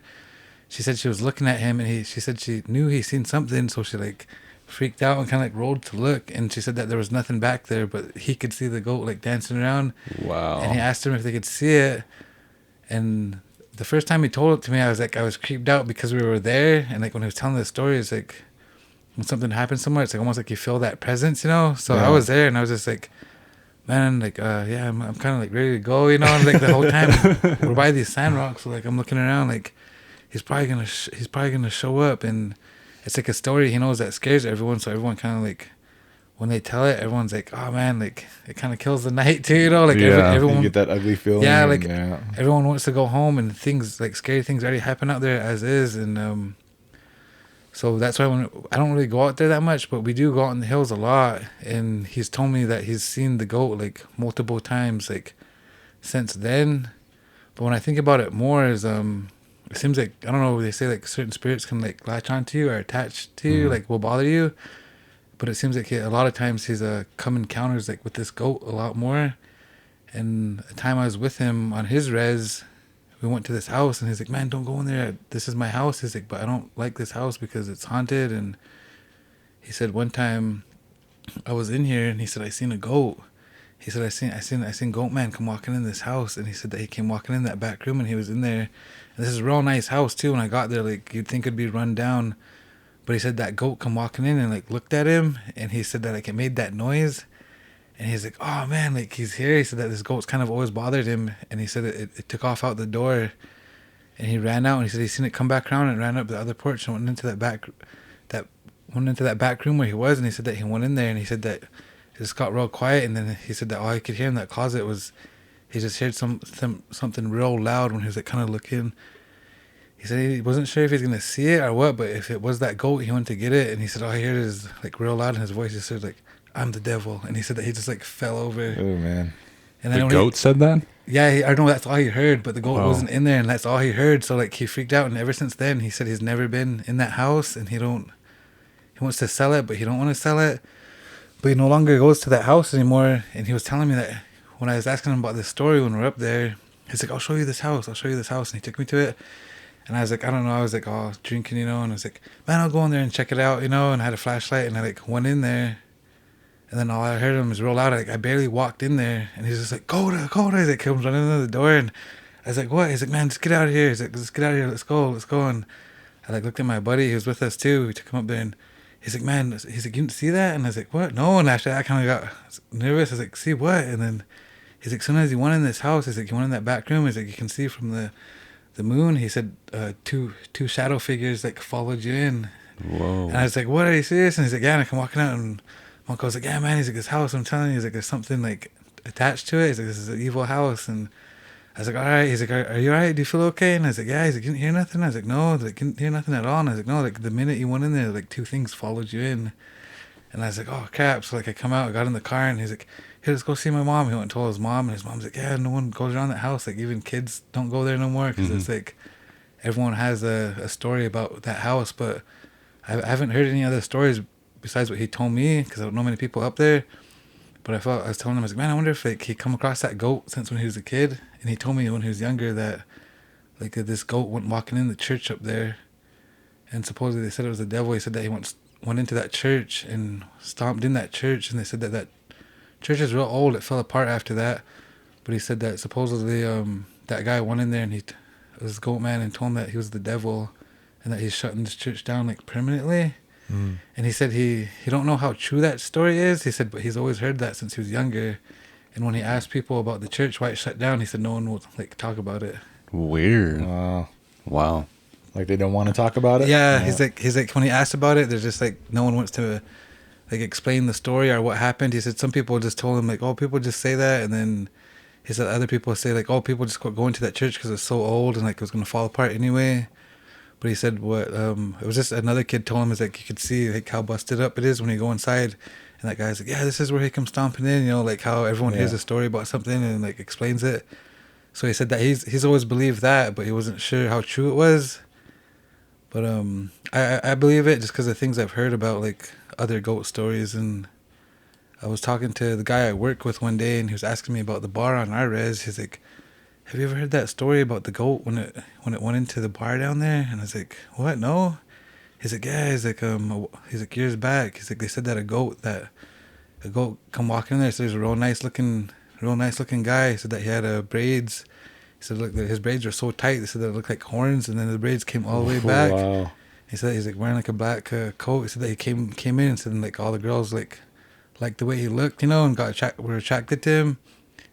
she said she was looking at him, and she said she knew he seen something, so she like freaked out and kind of like rolled to look, and she said that there was nothing back there, but he could see the goat like dancing around. Wow. And he asked him if they could see it, and the first time he told it to me, I was creeped out because we were there, and like when he was telling the story, it's like when something happens somewhere, it's like almost like you feel that presence, you know. So I was there, and I was just like, man, like yeah, I'm kind of like ready to go, you know. And like the whole time we're by these sand rocks, so like I'm looking around, like he's probably gonna show up, and it's like a story he knows that scares everyone, so everyone kind of like, when they tell it, everyone's like, oh man, like it kind of kills the night too, you know, like everyone you get that ugly feeling. Yeah, like everyone wants to go home, and things like scary things already happen out there as is, and so that's why when I don't really go out there that much, but we do go out in the hills a lot, and he's told me that he's seen the goat like multiple times like since then. But when I think about it more, is it seems like, I don't know, they say like certain spirits can like latch onto you or attach to you, like will bother you. But it seems like a lot of times he's come encounters like with this goat a lot more. And the time I was with him on his res, we went to this house, and he's like, man, don't go in there. This is my house. He's like, but I don't like this house because it's haunted. And he said one time I was in here, and he said I seen a goat. He said I seen goat man come walking in this house, and he said that he came walking in that back room, and he was in there. And this is a real nice house too. When I got there, like you'd think it'd be run down, but he said that goat come walking in and like looked at him, and he said that like it made that noise, and he's like, oh man, like he's here. He said that this goat's kind of always bothered him, and he said it took off out the door, and he ran out, and he said he seen it come back around and ran up the other porch and went into that back room where he was, and he said that he went in there, and he said that it just got real quiet, and then he said that all he could hear in that closet was he just heard something real loud when he was like kind of looking. He said he wasn't sure if he's gonna see it or what, but if it was that goat, he went to get it, and he said all he heard is like real loud, and his voice just said like, I'm the devil, and he said that he just like fell over. Oh man! And then the goat said that? Yeah, I know that's all he heard, but the goat wasn't in there, and that's all he heard. So like he freaked out, and ever since then, he said he's never been in that house, and he wants to sell it, but he don't want to sell it, but he no longer goes to that house anymore. And he was telling me that when I was asking him about this story when we're up there, he's like, I'll show you this house, and he took me to it. And I was like, I don't know. I was like, oh, drinking, you know. And I was like, man, I'll go in there and check it out, you know. And I had a flashlight, and I like went in there. And then all I heard him was real loud. I barely walked in there, and he's just like, Coda. He's like, comes running into the door, and I was like, what? He's like, man, just get out of here. He's like, just get out of here. Let's go. And I like looked at my buddy. He was with us too. We took him up there, and he's like, man, he's like, you didn't see that? And I was like, what? No. And after that, I kind of got nervous. I was like, see what? And then he's like, as soon as you went in this house, he's like, you went in that back room. He's like, you can see from the moon. He said two shadow figures like followed you in. Whoa. And I was like, what, are you serious? And he's like, yeah. And I come walking out, and my uncle was like, yeah, man. He's like, this house, I'm telling you, he's like, there's something like attached to it. He's like, this is an evil house. And I was like, all right. He's like, are you all right? Do you feel okay? And I was like, yeah. He's like, you didn't hear nothing? I was like, no. Like, didn't hear nothing at all. And I was like, no. Like the minute you went in there, like two things followed you in. And I was like, oh crap. So like I come out, I got in the car, and he's like, hey, let's go see my mom. He went and told his mom, and his mom's like, yeah, no one goes around that house. Like even kids don't go there no more, because it's like everyone has a story about that house. But I haven't heard any other stories besides what he told me, because I don't know many people up there. But I was telling him, I was like, man, I wonder if like he come across that goat since when he was a kid. And he told me when he was younger that like this goat went walking in the church up there, and supposedly they said it was the devil. He said that he went into that church and stomped in that church, and they said that church is real old. It fell apart after that. But he said that supposedly that guy went in there, and it was goat man, and told him that he was the devil, and that he's shutting this church down like permanently. And he said he don't know how true that story is. He said, but he's always heard that since he was younger. And when he asked people about the church, why it shut down, he said no one will like talk about it. Weird. Wow. Like they don't want to talk about it? Yeah. He's like when he asked about it, there's just like no one wants to like explain the story or what happened. He said some people just told him like, oh, people just say that. And then he said other people say like, oh, people just quit going to that church because it's so old and like it was going to fall apart anyway. But he said what it was just another kid told him is like you could see like how busted up it is when you go inside, and that guy's like, yeah, this is where he comes stomping in, you know, like how everyone hears a story about something and like explains it. So he said that he's always believed that, but he wasn't sure how true it was. But I believe it just because of things I've heard about like other goat stories. And I was talking to the guy I work with one day, and he was asking me about the bar on our res. He's like, have you ever heard that story about the goat when it went into the bar down there? And I was like, what? No. He's like, yeah. He's like years back. He's like, they said that a goat come walking in there. So there's a real nice looking guy. He said that he had braids. He said, look, his braids were so tight. They said that it looked like horns, and then the braids came all the way back. Wow. He said he's like wearing like a black coat. He said that he came in and said like all the girls like liked the way he looked, you know, and were attracted to him.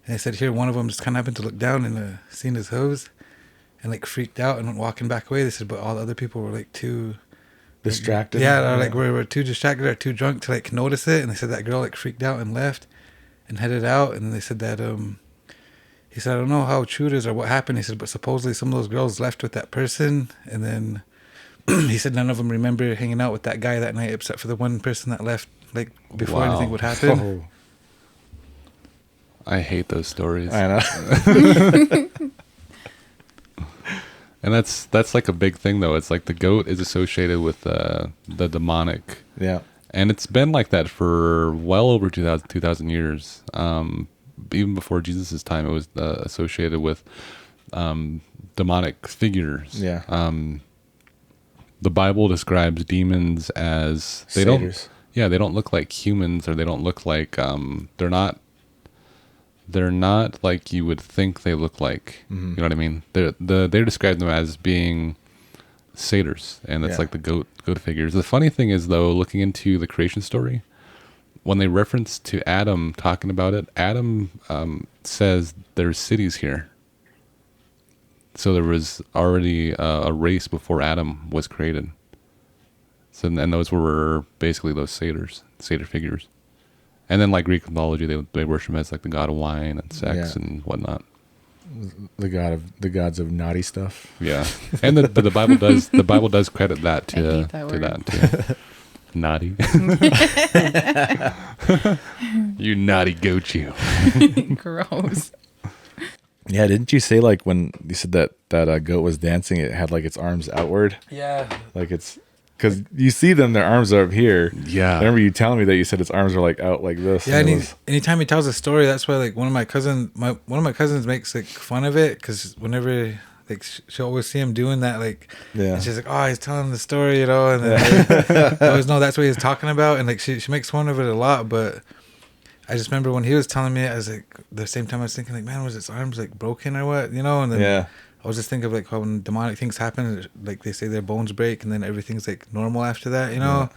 And they said here one of them just kind of happened to look down and seen his hooves, and like freaked out and went walking back away. They said, but all the other people were like too distracted. Yeah, or like we're too distracted or too drunk to like notice it. And they said that girl like freaked out and left and headed out. And they said that he said, I don't know how true it is or what happened. He said, but supposedly some of those girls left with that person. And then he said none of them remember hanging out with that guy that night except for the one person that left like before anything would happen. Oh. I hate those stories. I know. And that's like a big thing, though. It's like the goat is associated with the demonic. Yeah. And it's been like that for well over 2,000 years. Even before Jesus' time, it was associated with demonic figures. Yeah. The Bible describes demons as they Satyrs. they don't look like humans, or they don't look like they're not like you would think they look like. Mm-hmm. You know what I mean? They describe them as being satyrs, and it's like the goat figures. The funny thing is, though, looking into the creation story, when they reference to Adam talking about it, Adam says there's cities here. So there was already a race before Adam was created. So, and those were basically those satyr figures. And then, like Greek mythology, they worship him as like the god of wine and sex and whatnot. The gods of naughty stuff. Yeah, and the Bible does credit that to that too. Naughty. You naughty goat, you. Gross. Yeah, didn't you say like when you said that goat was dancing, it had like its arms outward? Yeah. Like it's because you see them, their arms are up here. Yeah. I remember you telling me that you said its arms are like out like this. Yeah, and anytime he tells a story, that's why like one of my cousins makes like fun of it, because whenever like she'll always see him doing that, like, and she's like, oh, he's telling the story, you know, and then I always know that's what he's talking about, and like she makes fun of it a lot. But I just remember when he was telling me, I was like, the same time I was thinking like, man, was its arms like broken or what, you know? And then I was just thinking of like how when demonic things happen, like they say their bones break and then everything's like normal after that, you know?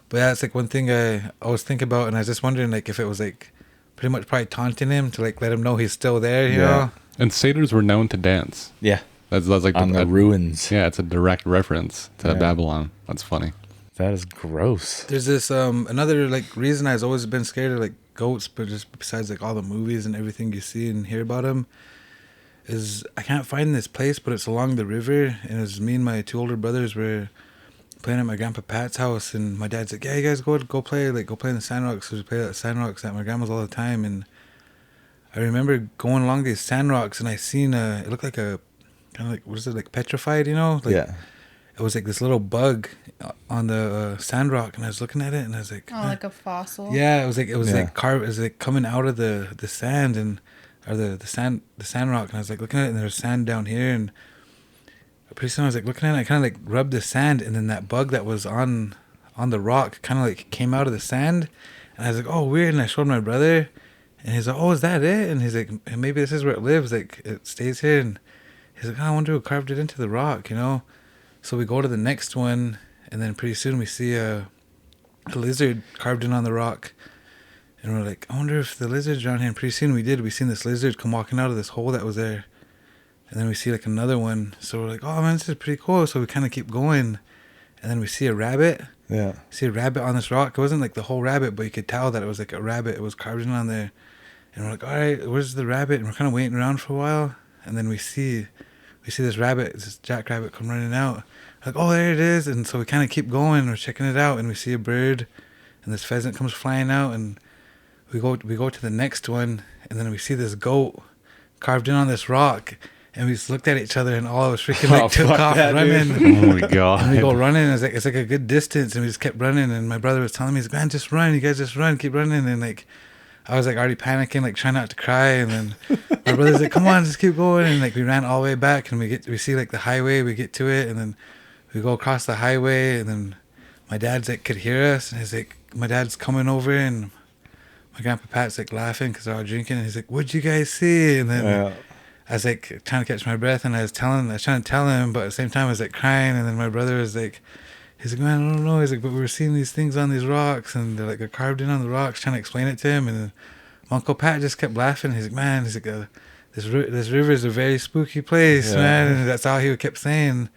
But yeah, it's like one thing I always think about, and I was just wondering like if it was like pretty much probably taunting him to like let him know he's still there, you know? And satyrs were known to dance. Yeah. That's like on the ruins. Yeah, it's a direct reference to Babylon. That's funny. That is gross. There's this another like reason I've always been scared of like goats, but just besides like all the movies and everything you see and hear about them, is I can't find this place, but it's along the river, and it was me and my two older brothers were playing at my grandpa Pat's house, and my dad's like, yeah, you guys go play in the sandrocks. So we play at the sandrocks at my grandma's all the time, and I remember going along these sandrocks, and I seen it looked like a kind of like, what is it, like petrified, you know? Like, it was like this little bug on the sandrock, and I was looking at it, and I was like, like a fossil. Yeah, it was like carved. It was like coming out of the sand or the sandrock, and I was like looking at it, and there's sand down here, and pretty soon I was like looking at it, I kind of like rubbed the sand, and then that bug that was on the rock kind of like came out of the sand, and I was like, oh, weird, and I showed my brother, and he's like, oh, is that it? And he's like, maybe this is where it lives, like it stays here, and he's like, oh, I wonder who carved it into the rock, you know? So we go to the next one, and then pretty soon we see a lizard carved in on the rock. And we're like, I wonder if the lizard's around here. And pretty soon we seen this lizard come walking out of this hole that was there. And then we see like another one. So we're like, oh man, this is pretty cool. So we kind of keep going. And then we see a rabbit. Yeah. See a rabbit on this rock. It wasn't like the whole rabbit, but you could tell that it was like a rabbit. It was carved in on there. And we're like, all right, where's the rabbit? And we're kind of waiting around for a while. And then we see this rabbit, this jackrabbit come running out. Like, oh, there it is. And so we kind of keep going. We're checking it out, and we see a bird, and this pheasant comes flying out, and we go to the next one, and then we see this goat carved in on this rock, and we just looked at each other, and all of us freaking like took off running. Oh my god! And we go running. And it's like a good distance, and we just kept running. And my brother was telling me, he's like, man, just run. You guys just run, keep running. And like, I was like already panicking, like trying not to cry, and then my brother's like, come on, just keep going. And like we ran all the way back, and we see like the highway. We get to it, and then we go across the highway, and then my dad's like could hear us, and he's like, my dad's coming over, and my grandpa Pat's like laughing because they're all drinking, and he's like, what'd you guys see? And then I was like trying to catch my breath, and I was trying to tell him, but at the same time I was like crying. And then my brother was like, he's like, man, I don't know. He's like, but we were seeing these things on these rocks, and they're like they're carved in on the rocks. Trying to explain it to him, and then my Uncle Pat just kept laughing. He's like, man, he's like, this river is a very spooky place, man. And that's all he kept saying.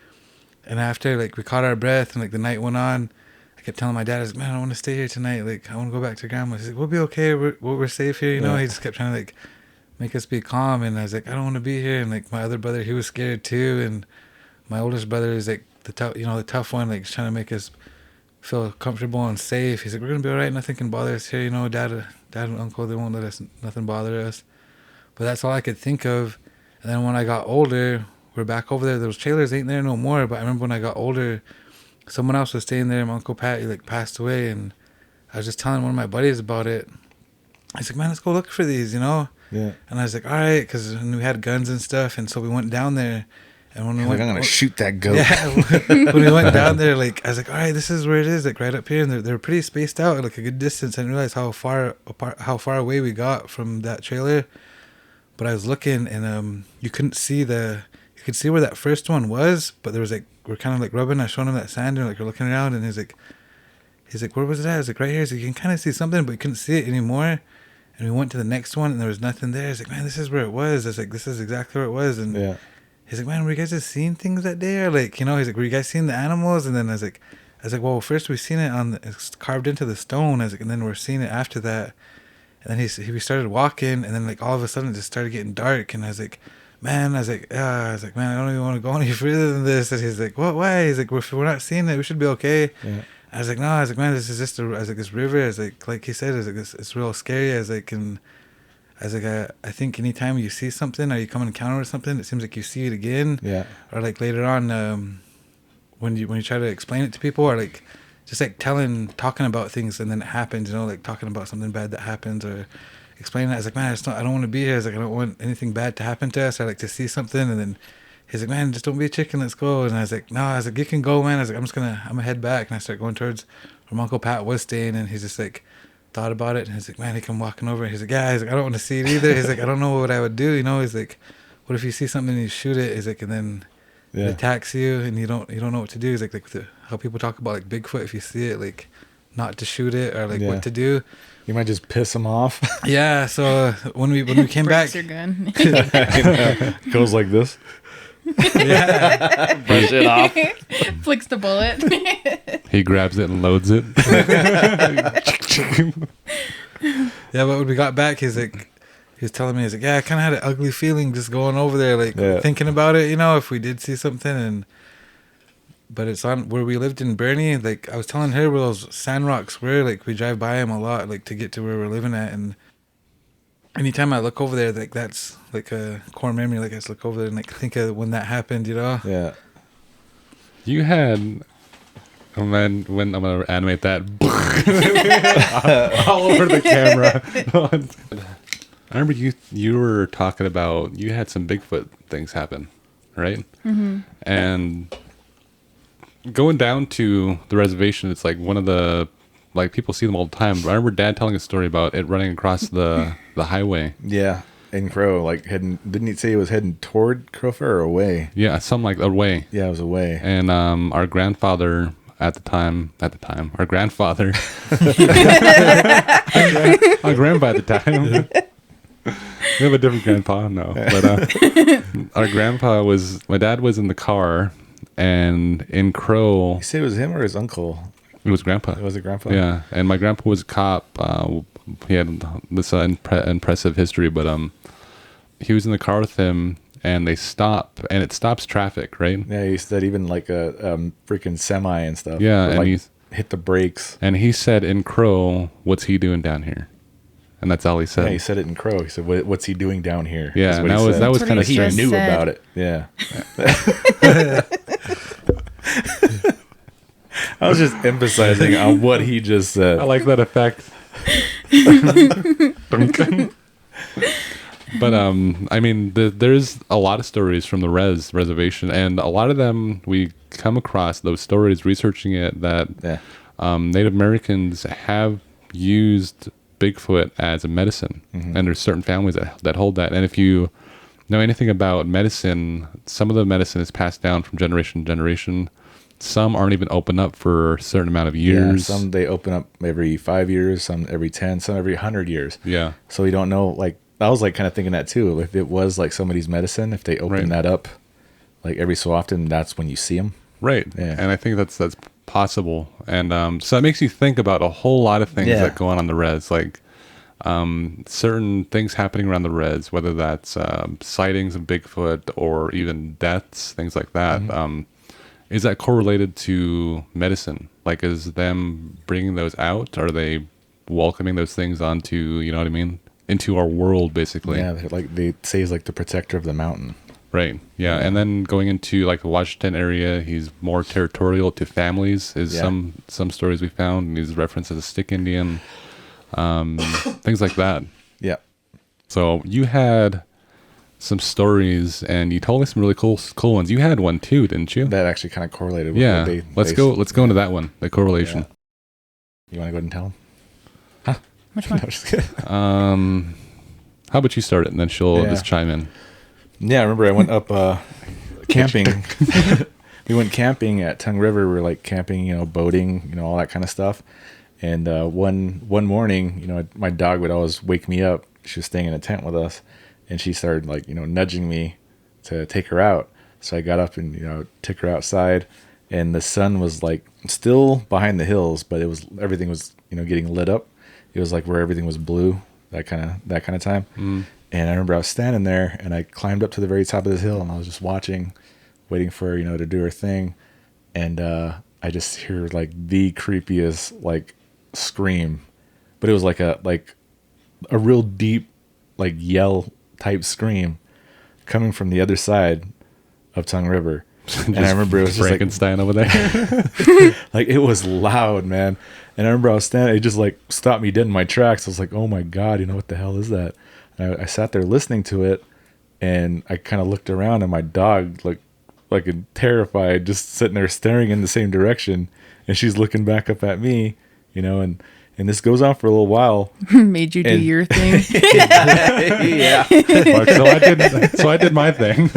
And after like we caught our breath, and like the night went on, I kept telling my dad, I was like, man, I want to stay here tonight. Like I want to go back to grandma's. He's like, we'll be okay. We're safe here, you know. He just kept trying to like make us be calm, and I was like, I don't want to be here. And like my other brother, he was scared too, and my oldest brother is like the tough one, like trying to make us feel comfortable and safe. He's like, we're gonna be all right, nothing can bother us here, you know. Dad and uncle, they won't let us, nothing bother us. But that's all I could think of. And then when I got older, we're back over there. Those trailers ain't there no more. But I remember when I got older, someone else was staying there. My Uncle Pat, he like passed away, and I was just telling one of my buddies about it. He's like, man, let's go look for these, you know. Yeah. And I was like, all right, because we had guns and stuff, and so we went down there. And when we went, I'm gonna shoot that goat. Yeah, when we went down there, like I was like, all right, this is where it is, like right up here, and they're pretty spaced out, like a good distance. I didn't realize how far away we got from that trailer. But I was looking, and you could see where that first one was, but there was like we're kind of like rubbing. I showed him that sand, and like we're looking around, and he's like, where was it at? I was like, right here. So you can kind of see something, but you couldn't see it anymore. And we went to the next one, and there was nothing there. I was like, man, this is where it was. I was like, this is exactly where it was. And he's like, man, were you guys just seeing things that day? Or like, you know, he's like, were you guys seeing the animals? And then I was like, well, first we seen it it's carved into the stone. I was like, and then we're seeing it after that. And then we started walking, and then like all of a sudden it just started getting dark. And I was like, man, man, I don't even want to go any further than this. And he's like, what? Why? He's like, if we're not seeing it, we should be okay. Yeah. I was like, no. I was like, man, this is just this river. I was like he said, it's real scary. I was like, I think anytime you see something or you come in encounter with something, it seems like you see it again. Yeah. Or like later on, when you try to explain it to people, or like just like talking about things, and then it happens, you know, like talking about something bad that happens, or explaining it. I was like, man, I don't want to be here. I was like, I don't want anything bad to happen to us. I like to see something. And then he's like, man, just don't be a chicken. Let's go. And I was like, no. I was like, you can go, man. I was like, I'm gonna head back. And I start going towards where my Uncle Pat was staying, and he's just like thought about it, and he's like, man, he come walking over. He's like, yeah. He's like, I don't want to see it either. He's like, I don't know what I would do. You know, he's like, what if you see something and you shoot it? He's like, and then it attacks you, and you don't know what to do. He's like how people talk about like Bigfoot, if you see it, like not to shoot it, or like what to do. You might just piss them off. Yeah. So when we came back, your gun. Goes like this. Yeah. Brush it off. Flicks the bullet. He grabs it and loads it. Yeah, but when we got back, he was telling me, he's like, yeah, I kind of had an ugly feeling just going over there, like thinking about it, you know, if we did see something. But it's on where we lived in Bernie. Like I was telling her where those sand rocks were, like we drive by them a lot, like to get to where we're living at. And anytime I look over there, like that's like a core memory. Like I just look over there and like think of when that happened, you know? Yeah. You had, and then when I'm gonna animate that all over the camera. I remember you were talking about you had some Bigfoot things happen, right? Mm-hmm. And going down to the reservation, it's like one of the, like people see them all the time. But I remember Dad telling a story about it running across the highway. Yeah, in Crow, like heading. Didn't he say he was heading toward Crowfer or away? Yeah, something like away. Yeah, it was away. And our grandfather our grandfather, our grandpa at the time. We have a different grandpa, no. But our grandpa my dad was in the car, and in Crow. You say it was him or his uncle? It was grandpa. It was a grandpa? Yeah, and my grandpa was a cop. He had this impressive history, but he was in the car with him, and they stop, and it stops traffic, right? Yeah, he said even like a freaking semi and stuff. Yeah, and like he hit the brakes. And he said in Crow, "What's he doing down here?" And that's all he said. Yeah, he said it in Crow. He said, "What's he doing down here?" Yeah, and that was kind of strange. He knew about it. Yeah. I was just emphasizing on what he just said. I like that effect. But I mean, there's a lot of stories from the reservation, and a lot of them we come across those stories researching it that Native Americans have used Bigfoot as a medicine, and there's certain families that hold that. And if you know anything about medicine, some of the medicine is passed down from generation to generation. Some aren't even open up for a certain amount of years. Yeah, some they open up every 5 years, some every 10, some every 100 years. Yeah. So we don't know, like, I was like kind of thinking that too. If it was like somebody's medicine, if they open that up like every so often, that's when you see them. Right. Yeah. And I think that's possible. And so that makes you think about a whole lot of things that go on the res, like certain things happening around the res, whether that's sightings of Bigfoot or even deaths, things like that. Is that correlated to medicine? Like, is them bringing those out? Are they welcoming those things onto, you know what I mean, into our world, basically? Yeah, like they say he's like the protector of the mountain. Right. Yeah. And then going into like the Washington area, he's more territorial to families. Is some stories we found, and he's referenced as a stick Indian, things like that. Yeah. So you had some stories, and you told me some really cool ones. You had one too, didn't you? That actually kind of correlated with let's go into that one, the correlation. Yeah. You want to go ahead and tell them? Huh? Which one? No, just kidding. How about you start it, and then she'll just chime in. Yeah, I remember I went up camping. We went camping at Tongue River. We were like camping, boating, all that kind of stuff. And one morning, my dog would always wake me up. She was staying in a tent with us. And she started like, nudging me to take her out. So I got up and, took her outside, and the sun was like still behind the hills, but everything was, getting lit up. It was like where everything was blue, that kind of time. And I remember I was standing there, and I climbed up to the very top of this hill, and I was just watching, waiting for her, to do her thing. And I just hear like the creepiest like scream, but it was like a real deep like yell type scream coming from the other side of Tongue River. And I remember it was just Frankenstein over there. Like it was loud, man. And I remember I was standing, it just like stopped me dead in my tracks. I was like, oh my God, what the hell is that? And I sat there listening to it, and I kind of looked around, and my dog like terrified, just sitting there staring in the same direction. And she's looking back up at me, and this goes on for a little while. Made you do your thing. Yeah. So I did my thing.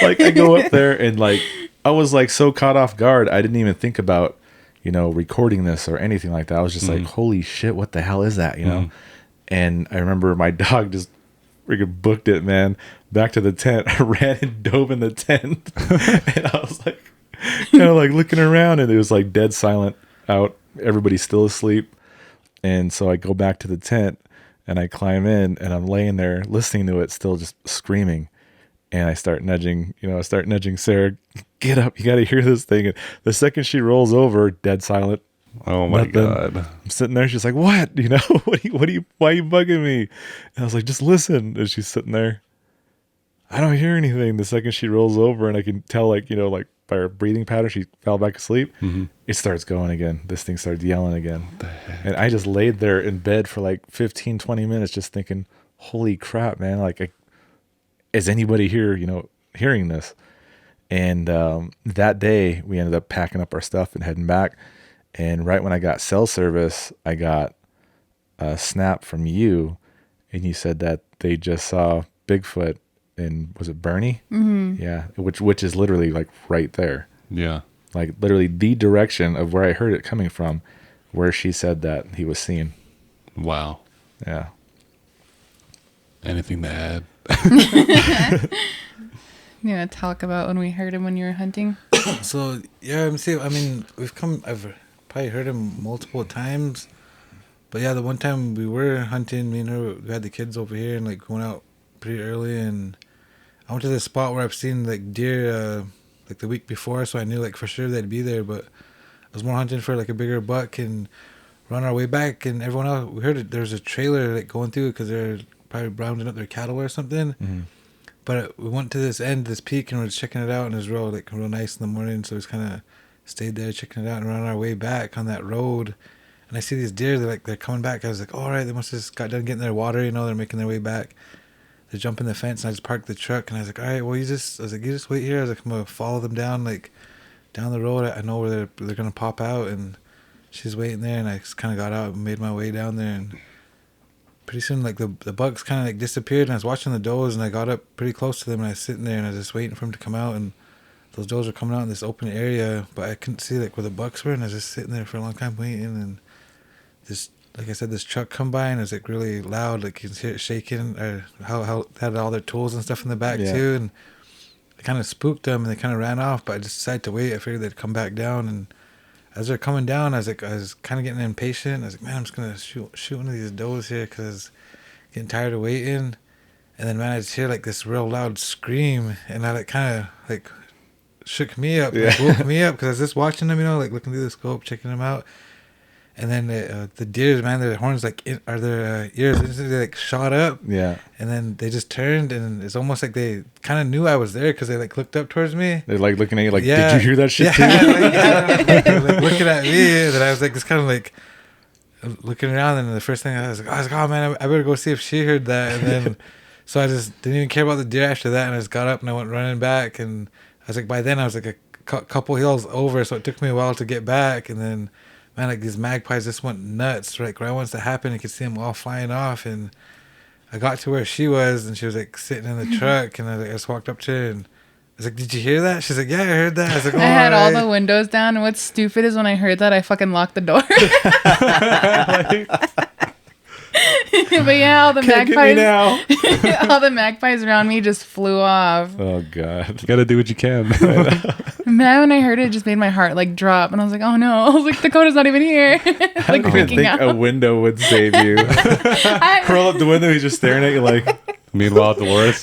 Like I go up there, and like I was like so caught off guard, I didn't even think about, recording this or anything like that. I was just like, holy shit, what the hell is that? And I remember my dog just freaking booked it, man. Back to the tent. I ran and dove in the tent. And I was like, kind of like looking around, and it was like dead silent out. Everybody's still asleep. And so I go back to the tent, and I climb in, and I'm laying there listening to it, still just screaming. And I start nudging, Sarah, get up. You got to hear this thing. And the second she rolls over, dead silent. Oh my God. I'm sitting there. She's like, what? Why are you bugging me? And I was like, just listen. And she's sitting there. I don't hear anything. The second she rolls over, and I can tell, like by her breathing pattern, she fell back asleep. It starts going again. This thing starts yelling again. And I just laid there in bed for like 15, 20 minutes, just thinking, holy crap, man. Like, is anybody here, hearing this? And that day we ended up packing up our stuff and heading back. And right when I got cell service, I got a snap from you, and you said that they just saw Bigfoot in, was it Bernie? Yeah, which is literally like right there. Yeah, like literally the direction of where I heard it coming from, where she said that he was seen. Wow. Yeah. Anything to add? You want to talk about when we heard him when you were hunting? So yeah, I mean, I've probably heard him multiple times, but yeah, the one time we were hunting, me and her, we had the kids over here and like going out pretty early, and I went to this spot where I've seen like deer like the week before, so I knew like for sure they'd be there, but I was more hunting for like a bigger buck. And we're on our way back, and everyone else, we heard there's a trailer like going through because they're probably rounding up their cattle or something. But we went to this peak, and we were checking it out, and it was real nice in the morning, so we just kind of stayed there checking it out. And we're on our way back on that road, and I see these deer, they're coming back. I was like, all right, they must have just got done getting their water, they're making their way back. They're jumping the fence, and I just parked the truck, and I was like, all right, well, you just wait here. I was like, I'm gonna follow them down, like down the road. I know where they're gonna pop out, and she's waiting there, and I just kind of got out and made my way down there, and pretty soon, like the bugs kind of like disappeared, and I was watching the does, and I got up pretty close to them, and I was sitting there, and I was just waiting for them to come out, and those does were coming out in this open area, but I couldn't see like where the bucks were, and I was just sitting there for a long time waiting, and this, like I said, this truck come by, and it was like really loud, like you can hear it shaking, or how they had all their tools and stuff in the back too, and it kind of spooked them, and they kind of ran off, but I just decided to wait. I figured they'd come back down, and as they're coming down, I was kind of getting impatient. I was like, man, I'm just gonna shoot one of these does here, because I was getting tired of waiting. And then, man, I just hear like this real loud scream, and I like kind of like shook me up, like, woke me up, because I was just watching them, like looking through the scope, checking them out. And then the deers, man, their horns like their ears instantly like shot up. Yeah. And then they just turned, and it's almost like they kind of knew I was there, because they like looked up towards me. They're like looking at you like, did you hear that shit too? Like, looking at me, and then I was like just kind of like looking around, and the first thing I was like, oh man, I better go see if she heard that. And then so I just didn't even care about the deer after that, and I just got up and I went running back, and I was like, by then I was like a couple hills over, so it took me a while to get back. And then, man, like these magpies just went nuts. Like right once that happened, you could see them all flying off, and I got to where she was, and she was like sitting in the truck, and I just walked up to her, and I was like, did you hear that? She's like, yeah, I heard that. I was like, I had all the windows down, and what's stupid is when I heard that, I fucking locked the door. But yeah, all the magpies, all the magpies around me just flew off. Oh god, you gotta do what you can. Man, when I heard it, it just made my heart like drop, and I was like, oh no, I was like, Dakota's not even here. I don't even think a window would save you. Curl up the window, he's just staring at you like. Meanwhile, Delores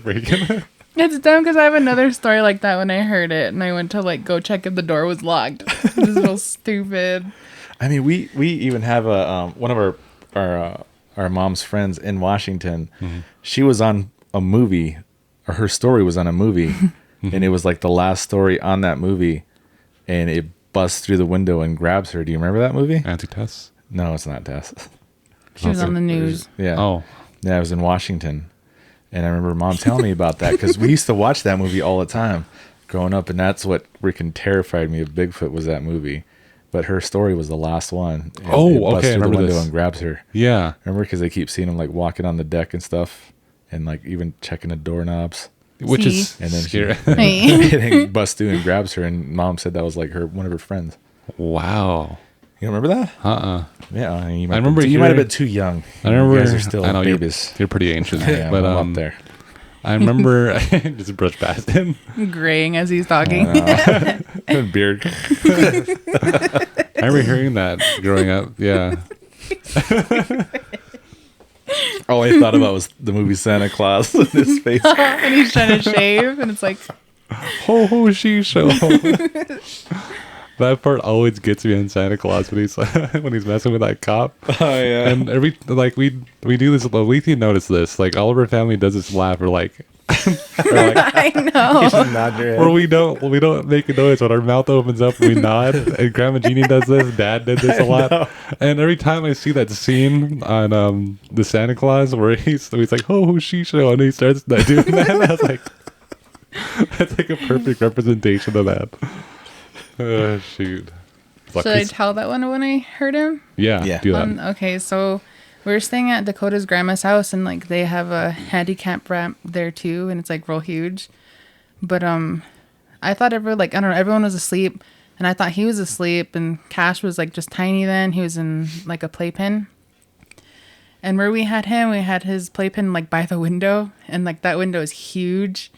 breaking. It's dumb because I have another story like that when I heard it, and I went to like go check if the door was locked. It was real stupid. I mean, we even have a one of our mom's friends in Washington. Mm-hmm. She was on a movie, or her story was on a movie, and it was like the last story on that movie, and it busts through the window and grabs her. Do you remember that movie? Anti-Tess? No, it's not Tess. She was on the news. Yeah. Oh. Yeah, I was in Washington, and I remember Mom telling me about that, because we used to watch that movie all the time growing up, and that's what freaking terrified me of Bigfoot, was that movie. But her story was the last one. Oh, okay. I remember the window this. and grabs her. Yeah. Remember, because they keep seeing him like walking on the deck and stuff, and like even checking the doorknobs. Which is and then scary. She busts through and grabs her, and Mom said that was like one of her friends. Wow. You don't remember that? Yeah, I mean, you might have been too young. I remember. You guys are still babies. You're pretty ancient. Yeah, but I'm up there. I remember just brushed past him, graying as he's talking. Beard. I remember hearing that growing up. Yeah. All I thought about was the movie Santa Claus in his face, and he's trying to shave, and it's like, ho ho she show. That part always gets me in Santa Claus when he's messing with that cop. Oh yeah. And we do this. We notice this. Like all of our family does this laugh. We're like, I know. Or we don't make a noise when our mouth opens up and we nod. And Grandma Jeannie does this. Dad did this a lot. And every time I see that scene on the Santa Claus where he's like, oh she show, and he starts doing that, I was like, that's like a perfect representation of that. Shoot. Should I tell that one when I heard him? Yeah. Do that. Okay, so we were staying at Dakota's grandma's house, and like they have a handicap ramp there too, and it's like real huge. But I thought everyone was asleep, and I thought he was asleep, and Cash was like just tiny then. He was in like a playpen. And where we had his playpen like by the window, and like that window is huge.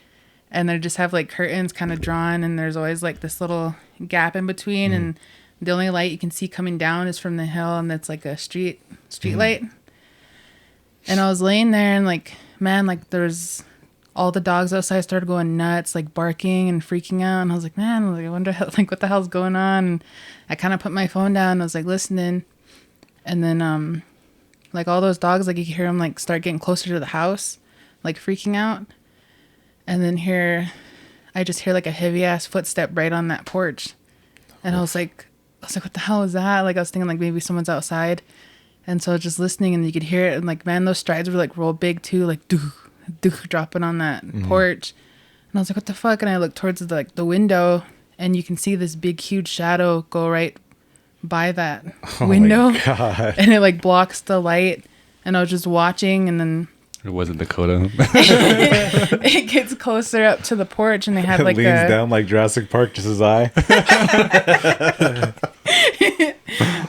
And they just have like curtains kind of drawn, and there's always like this little gap in between, and the only light you can see coming down is from the hill, and it's like a street light. And I was laying there, and like, man, like there's all the dogs outside started going nuts, like barking and freaking out. And I was like, man, I wonder what the hell's going on. And I kind of put my phone down, and I was like listening, and then like all those dogs, like you can hear them like start getting closer to the house, like freaking out. And then I just hear like a heavy ass footstep right on that porch. And I was like, what the hell is that? Like I was thinking like maybe someone's outside. And so just listening, and you could hear it, and like, man, those strides were like real big too, like dropping on that porch. And I was like, what the fuck? And I looked towards the window, and you can see this big huge shadow go right by that window. My God. And it like blocks the light. And I was just watching, and then it wasn't Dakota. It gets closer up to the porch, and they have like leans down like Jurassic Park, just his eye.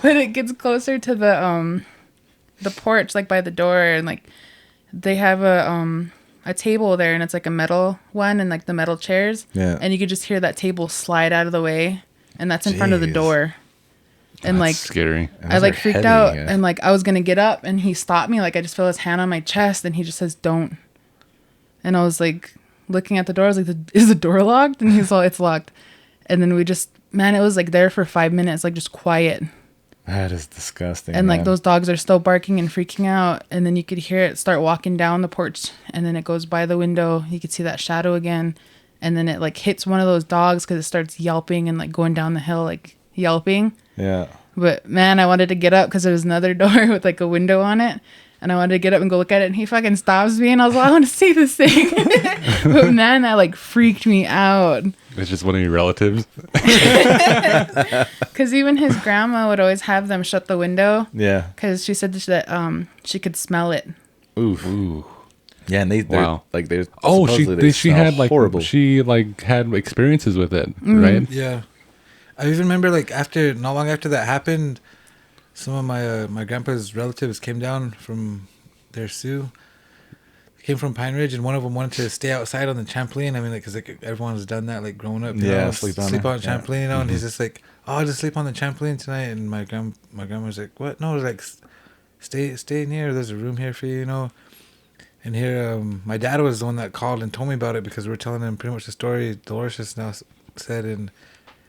But it gets closer to the porch, like by the door, and like they have a table there, and it's like a metal one, and like the metal chairs. Yeah. And you could just hear that table slide out of the way, and that's in front of the door. And that's like scary. I like freaked out, and like I was gonna get up, and he stopped me. Like I just felt his hand on my chest, and he just says, "Don't." And I was like looking at the door. I was like, "Is the door locked?" And he's all, "It's locked." And then we just, man, it was like there for 5 minutes, like just quiet. That is disgusting. And like those dogs are still barking and freaking out, and then you could hear it start walking down the porch, and then it goes by the window. You could see that shadow again, and then it like hits one of those dogs because it starts yelping and like going down the hill, like yelping. Yeah. But man, I wanted to get up because there was another door with like a window on it, and I wanted to get up and go look at it, and he fucking stops me, and I was like, I want to see this thing. But man, that like freaked me out. It's just one of your relatives. Because even his grandma would always have them shut the window. Yeah. Because she said that she could smell it. Ooh. Yeah, and they're like they're she had like horrible. She like had experiences with it, right? Yeah. I even remember like not long after that happened, some of my grandpa's relatives came down from their Sioux. Came from Pine Ridge, and one of them wanted to stay outside on the trampoline. I mean, like, because like everyone's done that, like growing up. Sleep on trampoline, you know. And he's just like, "Oh, I'll just sleep on the trampoline tonight." And my grandma's like, "What? No, like, stay in here. There's a room here for you, you know." And here, my dad was the one that called and told me about it because we were telling him pretty much the story Delores just now said, and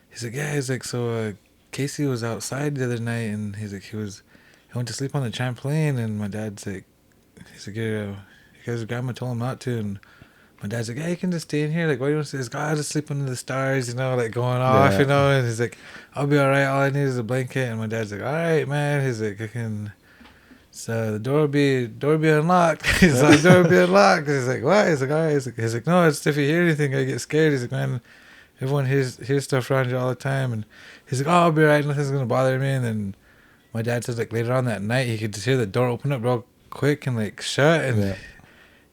he's like, "Yeah," he's like, "So Casey was outside the other night, and he's like, he went to sleep on the trampoline." And my dad's like, he's like, "Yeah." Because grandma told him not to, and my dad's like, "Yeah, you can just stay in here. Like, why do you want to say?" He's like, "I'll just sleep under the stars, you know, like going off, you know." And he's like, "I'll be all right. All I need is a blanket." And my dad's like, "All right, man." He's like, "I can." So the door will be unlocked. He's like, "The door will be unlocked." He's like, "What?" He's like, "All right." He's like, "No, it's if you hear anything, I get scared." He's like, "Man, everyone hears stuff around you all the time." And he's like, "Oh, I'll be all right. Nothing's gonna bother me." And then my dad says like later on that night, he could just hear the door open up real quick and like shut, and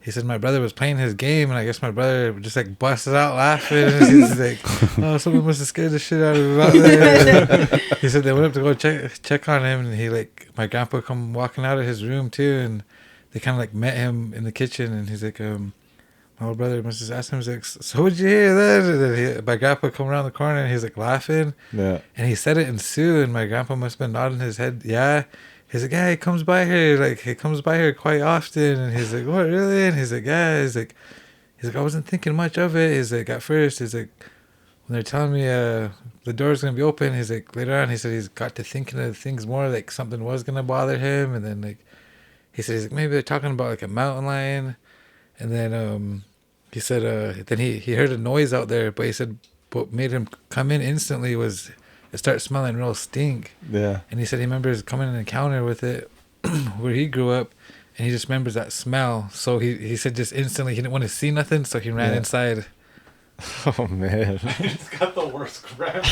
he said my brother was playing his game, and I guess my brother just like busted out laughing. And he's like, "Oh, someone must have scared the shit out of him out there." He said they went up to go check on him, and he like my grandpa come walking out of his room too, and they kind of like met him in the kitchen, and he's like, my older brother must have asked him, he's like, "So what'd you hear then?" And then my grandpa come around the corner, and he's like laughing, and he said it in Sioux, and my grandpa must have been nodding his head, yeah. He's like, "Yeah, he comes by here quite often." And he's like, "What, really?" And he's like, "Yeah." He's like, "I wasn't thinking much of it." He's like, "At first," he's like, "when they're telling me the door's gonna be open," he's like, later on, he said he's got to thinking of things more, like something was gonna bother him, and then like he said he's like, maybe they're talking about like a mountain lion, and then he said then he heard a noise out there, but he said what made him come in instantly was it started smelling real stink. Yeah. And he said he remembers coming in an encounter with it where he grew up, and he just remembers that smell. So he said just instantly he didn't want to see nothing, so he ran inside. Oh man. It's got the worst crap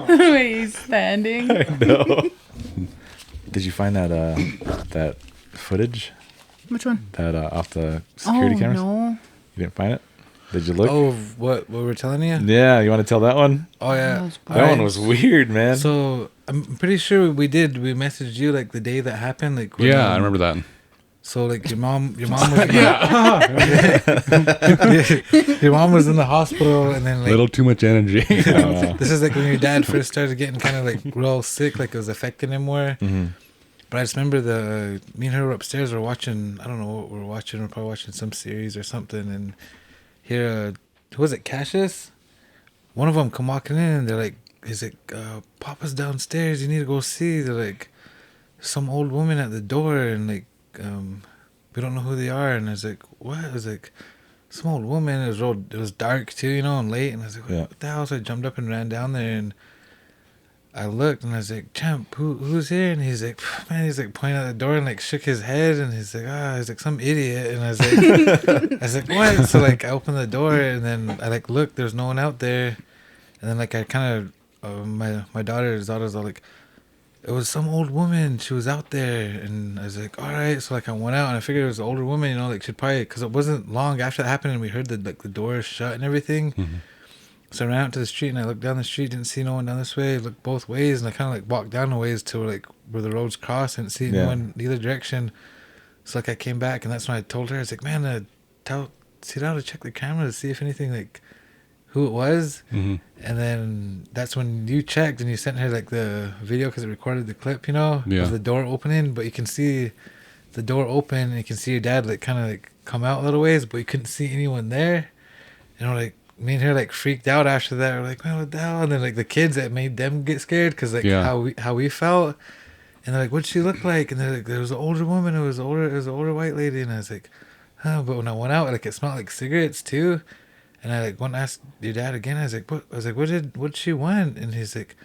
The way he's standing. I know. Did you find that footage? Which one? That off the security cameras? No. You didn't find it? Did you look? Oh, what we're telling you? Yeah, you want to tell that one? Oh yeah, that one was weird, man. So I'm pretty sure we messaged you like the day that happened. Like I remember that. So like your mom was your mom was in the hospital, and then like little too much energy. This is like when your dad first started getting kind of like real sick, like it was affecting him more. Mm-hmm. But I just remember me and her were upstairs. We're watching. I don't know what we're watching. We're probably watching some series or something, and here, who was it, Cassius? One of them come walking in, and they're like, he's like, "Papa's downstairs, you need to go see." They're like, some old woman at the door, and like, we don't know who they are. And I was like, "What?" I was like, some old woman. It was dark too, you know, and late. And I was like, what the hell? So I jumped up and ran down there, and I looked and I was like, Champ, who's here? And he's like, man, he's like pointing at the door and like shook his head and he's like, he's like some idiot. And I was like, what? So like I opened the door and then I like looked, there's no one out there. And then like I kind of, my daughter's all like, it was some old woman. She was out there. And I was like, all right. So like I went out and I figured it was an older woman, you know, like she'd probably, because it wasn't long after that happened and we heard that like the doors shut and everything. Mm-hmm. So I ran out to the street and I looked down the street, didn't see no one down this way, looked both ways, and I kind of like walked down a ways to like where the roads cross, didn't see no one either direction. So like I came back and that's when I told her, I was like, man, sit down to check the camera to see if anything, like who it was. Mm-hmm. And then that's when you checked and you sent her like the video because it recorded the clip, you know, of the door opening, but you can see the door open and you can see your dad like kind of like come out a little ways, but you couldn't see anyone there. You know, like, me and her like freaked out after that. We're like, man, what the hell? And then like the kids, that made them get scared because like how we felt. And they're like, what'd she look like? And they're like, there was an older woman. It was an older white lady. And I was like, huh. But when I went out, like it smelled like cigarettes too. And I like went and asked your dad again. I was like, what? I was like, what'd she want? And she's like,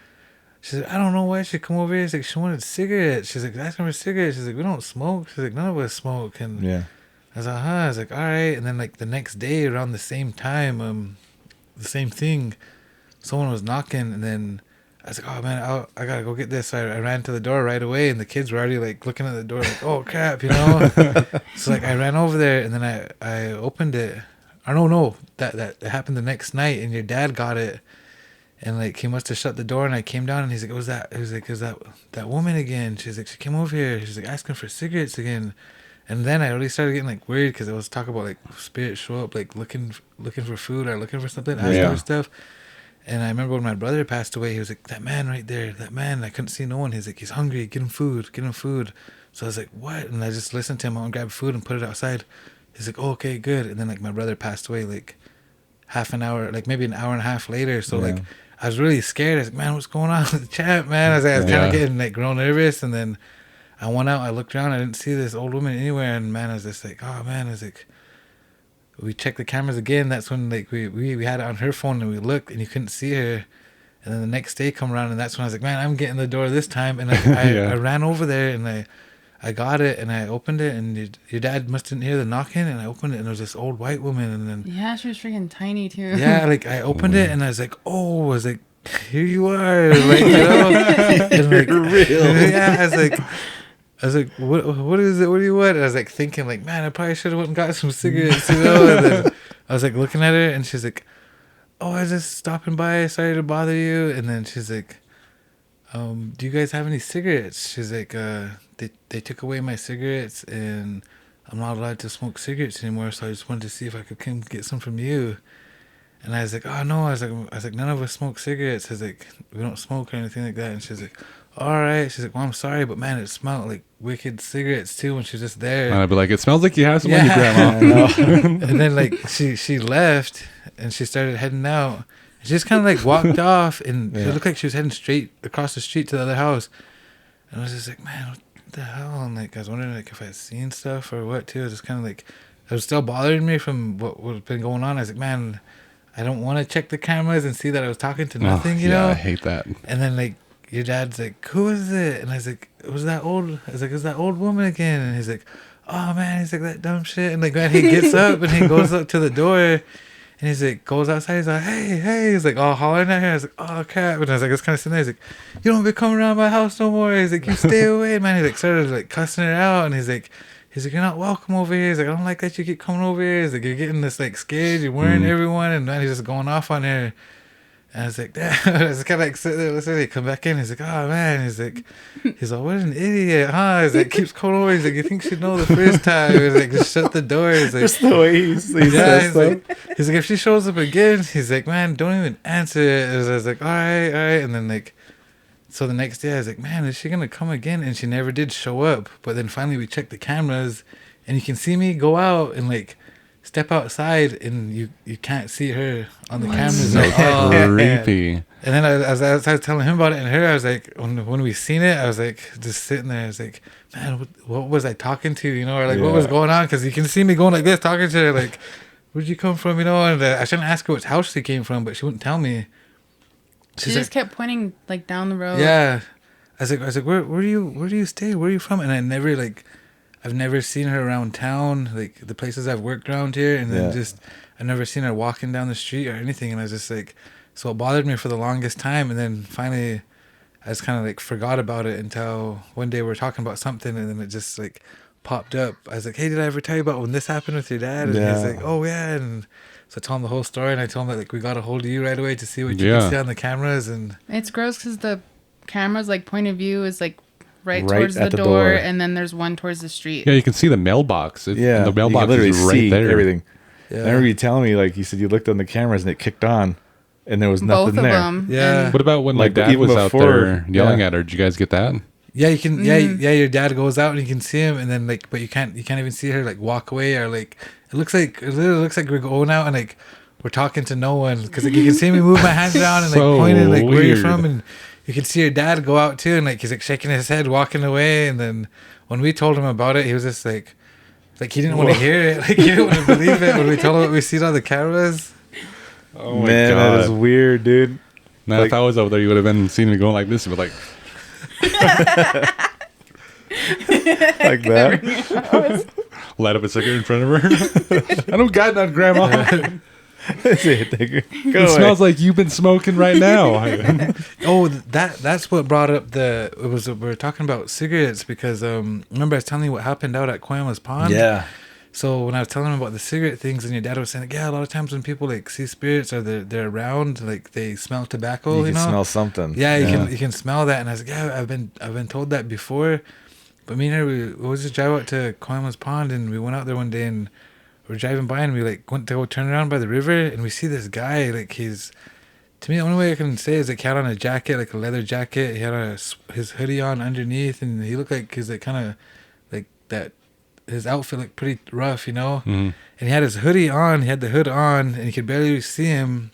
I don't know why she come over here. She's like, she wanted cigarettes. She's like, asking for cigarettes. She's like, we don't smoke. She's like, none of us smoke. And I was like, I was like, all right. And then like the next day around the same time, the same thing, someone was knocking, and then I was like, oh man, I gotta go get this. I ran to the door right away, and the kids were already like looking at the door like, oh crap, you know. So like I ran over there, and then I opened it. I don't know, that happened the next night, and your dad got it, and like he must have shut the door, and I came down, and he's like, it was that woman again. She's like, she came over here, she's like asking for cigarettes again. And then I really started getting like weird because I was talking about like spirits show up, like looking for food or looking for something, asking for stuff. And I remember when my brother passed away, he was like, that man right there, that man. I couldn't see no one. He's like, he's hungry. Get him food. So I was like, what? And I just listened to him. I went and grabbed food and put it outside. He's like, oh, okay, good. And then like my brother passed away like half an hour, like maybe an hour and a half later. So like I was really scared. I was like, man, what's going on with the chat, man? I was kind of getting like real nervous. And then I went out, I looked around, I didn't see this old woman anywhere, and man, I was just like, oh man, I was like, we checked the cameras again. That's when like we had it on her phone and we looked and you couldn't see her. And then the next day come around and that's when I was like, man, I'm getting the door this time. And I ran over there and I got it and I opened it and your dad must didn't hear the knocking and I opened it and there was this old white woman and then she was freaking tiny too. Yeah, like I opened it and I was like, oh, I was like, here you are, like, you know, and like real. Yeah, I was like, what is it? What do you want? And I was like thinking like, man, I probably should have went and got some cigarettes, you know. And then I was like looking at her and she's like, oh, I was just stopping by. Sorry to bother you. And then she's like, do you guys have any cigarettes? She's like, they took away my cigarettes and I'm not allowed to smoke cigarettes anymore. So I just wanted to see if I could come get some from you. And I was like, oh no, I was like, none of us smoke cigarettes. I was like, we don't smoke or anything like that. And she's like, all right. She's like, well, I'm sorry, but man, it smelled like wicked cigarettes too when she was just there. And I'd be like, it smells like you have some on your grandma. And then like she left and she started heading out. She just kind of like walked off and it looked like she was heading straight across the street to the other house. And I was just like, man, what the hell? And like I was wondering like if I had seen stuff or what too. It was just kind of like it was still bothering me from what had been going on. I was like, man, I don't want to check the cameras and see that I was talking to nothing, you know? I hate that. And then like your dad's like, who is it? And I was like, it was that old woman again. And he's like, oh man, he's like, that dumb shit. And like, man, he gets up and he goes up to the door and he's like, goes outside. He's like, hey, he's like all hollering at her. I was like, oh crap. And I was like, it's kind of sitting there. He's like, you don't be coming around my house no more. He's like, you stay away, man. He's like, started like cussing her out. And he's like, you're not welcome over here. He's like, I don't like that you keep coming over here. He's like, you're getting this like scared. You're worrying everyone. And man, he's just going off on her. And I was like, damn. I was kind of like sitting there listening. He come back in. He's like, oh man. He's like, what an idiot, huh? He's like, keeps coming over. He's like, you think she'd know the first time? He's like, just shut the door. He's like, just the way he says he's like, if she shows up again, he's like, man, don't even answer it. I was like, all right. And then like, so the next day I was like, man, is she gonna come again? And she never did show up. But then finally we checked the cameras and you can see me go out and like step outside and you can't see her on the cameras at all. Creepy. And then I was telling him about it and her, I was like, when we seen it, I was like just sitting there. I was like, man, what was I talking to? You know, or like what was going on? Because you can see me going like this, talking to her like, where'd you come from? You know, and I shouldn't ask her which house she came from, but she wouldn't tell me. She just kept pointing like down the road. Yeah. I was like, where do you stay? Where are you from? And I've never seen her around town, like the places I've worked around here, and then I've never seen her walking down the street or anything. And I was just like, so it bothered me for the longest time. And then finally, I just kind of like forgot about it until one day we were talking about something, and then it just like popped up. I was like, hey, did I ever tell you about when this happened with your dad? And he's like, oh yeah. And so I told him the whole story, and I told him that like we got a hold of you right away to see what you can see on the cameras. And it's gross because the camera's like point of view is like right towards the door, and then there's one towards the street. Yeah, you can see the mailbox. The mailbox you is right there. Everything. Yeah. I remember you telling me, like, you said you looked on the cameras and it kicked on, and there was nothing Both of there. them. Yeah. What about when like Dad was out there yelling at her? Did you guys get that? Yeah, you can. Yeah, your dad goes out and you can see him, and then like, but you can't even see her like walk away, or like it literally looks like we're going out and like we're talking to no one, because like you can see me move my hands down and like pointing like where you're from, and you can see your dad go out too, and like he's like shaking his head, walking away. And then when we told him about it, he was just like he didn't want to hear it, like he didn't want to believe it when we told him what we seen on the cameras. Oh man, that is weird, dude. Now, if I was over there, you would have been seeing me going like this, but like like that. Light up a cigarette in front of her. I don't got none, Grandma. It smells like you've been smoking right now. Oh, that's what brought up we were talking about cigarettes, because remember I was telling you what happened out at Coyama's Pond? Yeah. So when I was telling him about the cigarette things, and your dad was saying, like, yeah, a lot of times when people like see spirits or they're around, like they smell tobacco. You know? Smell something. Yeah, you can smell that. And I was like, yeah, I've been told that before. But me and her, we always just drive out to Coyama's Pond, and we went out there one day, and we're driving by, and we like went to go turn around by the river, and we see this guy, like to me, the only way I can say is like he had on a jacket, like a leather jacket. He had his hoodie on underneath, and he looked like he's like kind of like that. His outfit looked pretty rough, you know. Mm-hmm. And he had his hoodie on. He had the hood on, and you could barely see him.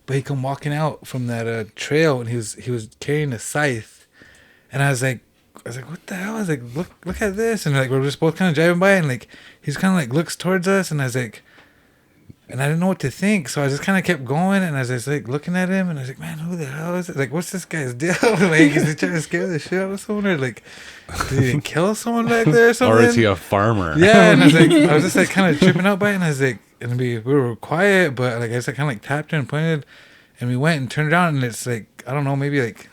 But he come walking out from that trail, and he was carrying a scythe. And I was like, what the hell? I was like, look at this. And like we're just both kind of driving by, and like he's kind of like looks towards us, and I was like. And I didn't know what to think, so I just kind of kept going, and I was just like looking at him, and I was like, man, who the hell is it? Like, what's this guy's deal? Like, is he trying to scare the shit out of someone, or like, did he kill someone back there or something? Or is he a farmer? Yeah, and I was just like kind of tripping out by it, and I was like, and we were quiet, but like I just like, kind of like tapped her and pointed, and we went and turned around, and it's like, I don't know, maybe like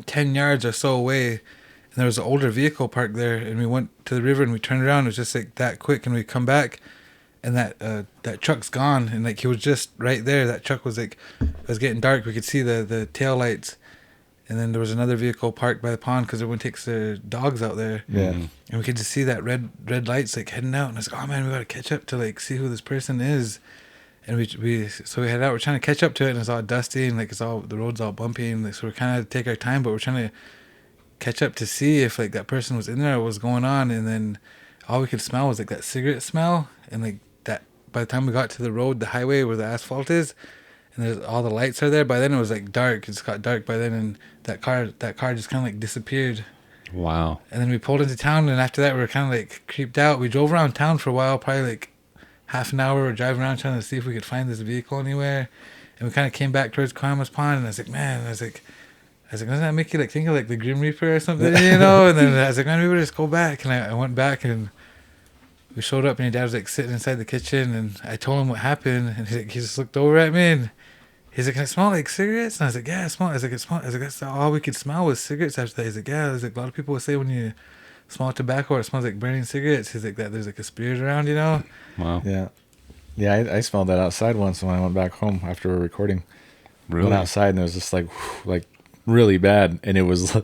10 yards or so away, and there was an older vehicle parked there, and we went to the river, and we turned around. It was just like that quick, and we come back. And that truck's gone, and like he was just right there. That truck was like, it was getting dark. We could see the tail lights, and then there was another vehicle parked by the pond because everyone takes their dogs out there. Yeah, and we could just see that red lights like heading out. And I was like, oh man, we gotta catch up to like see who this person is. And we head out. We're trying to catch up to it, and it's all dusty, and like the road's all bumpy, and like, so we're kind of take our time, but we're trying to catch up to see if like that person was in there or what was going on. And then all we could smell was like that cigarette smell, and like. By the time we got to the road, the highway where the asphalt is, and there's all the lights are there. By then it was like dark. It just got dark by then, and that car just kind of like disappeared. Wow. And then we pulled into town, and after that we were kind of like creeped out. We drove around town for a while, probably like half an hour. We were driving around trying to see if we could find this vehicle anywhere, and we kind of came back towards Coyama's Pond, and I was like, doesn't that make you like think of like the Grim Reaper or something, you know? And then I was like, man, we would just go back, and I went back, and we showed up, and your dad was like sitting inside the kitchen, and I told him what happened, and he just looked over at me, and he's like, can I smell like cigarettes? And I was like, yeah, I smell. I was like, that's all we could smell was cigarettes after that. He's like, yeah. I was like, a lot of people will say when you smell tobacco or it smells like burning cigarettes, he's like, that there's like a spirit around, you know? Wow. Yeah, I smelled that outside once when I went back home after we were recording. Really? Went outside, and it was just like really bad, and it was.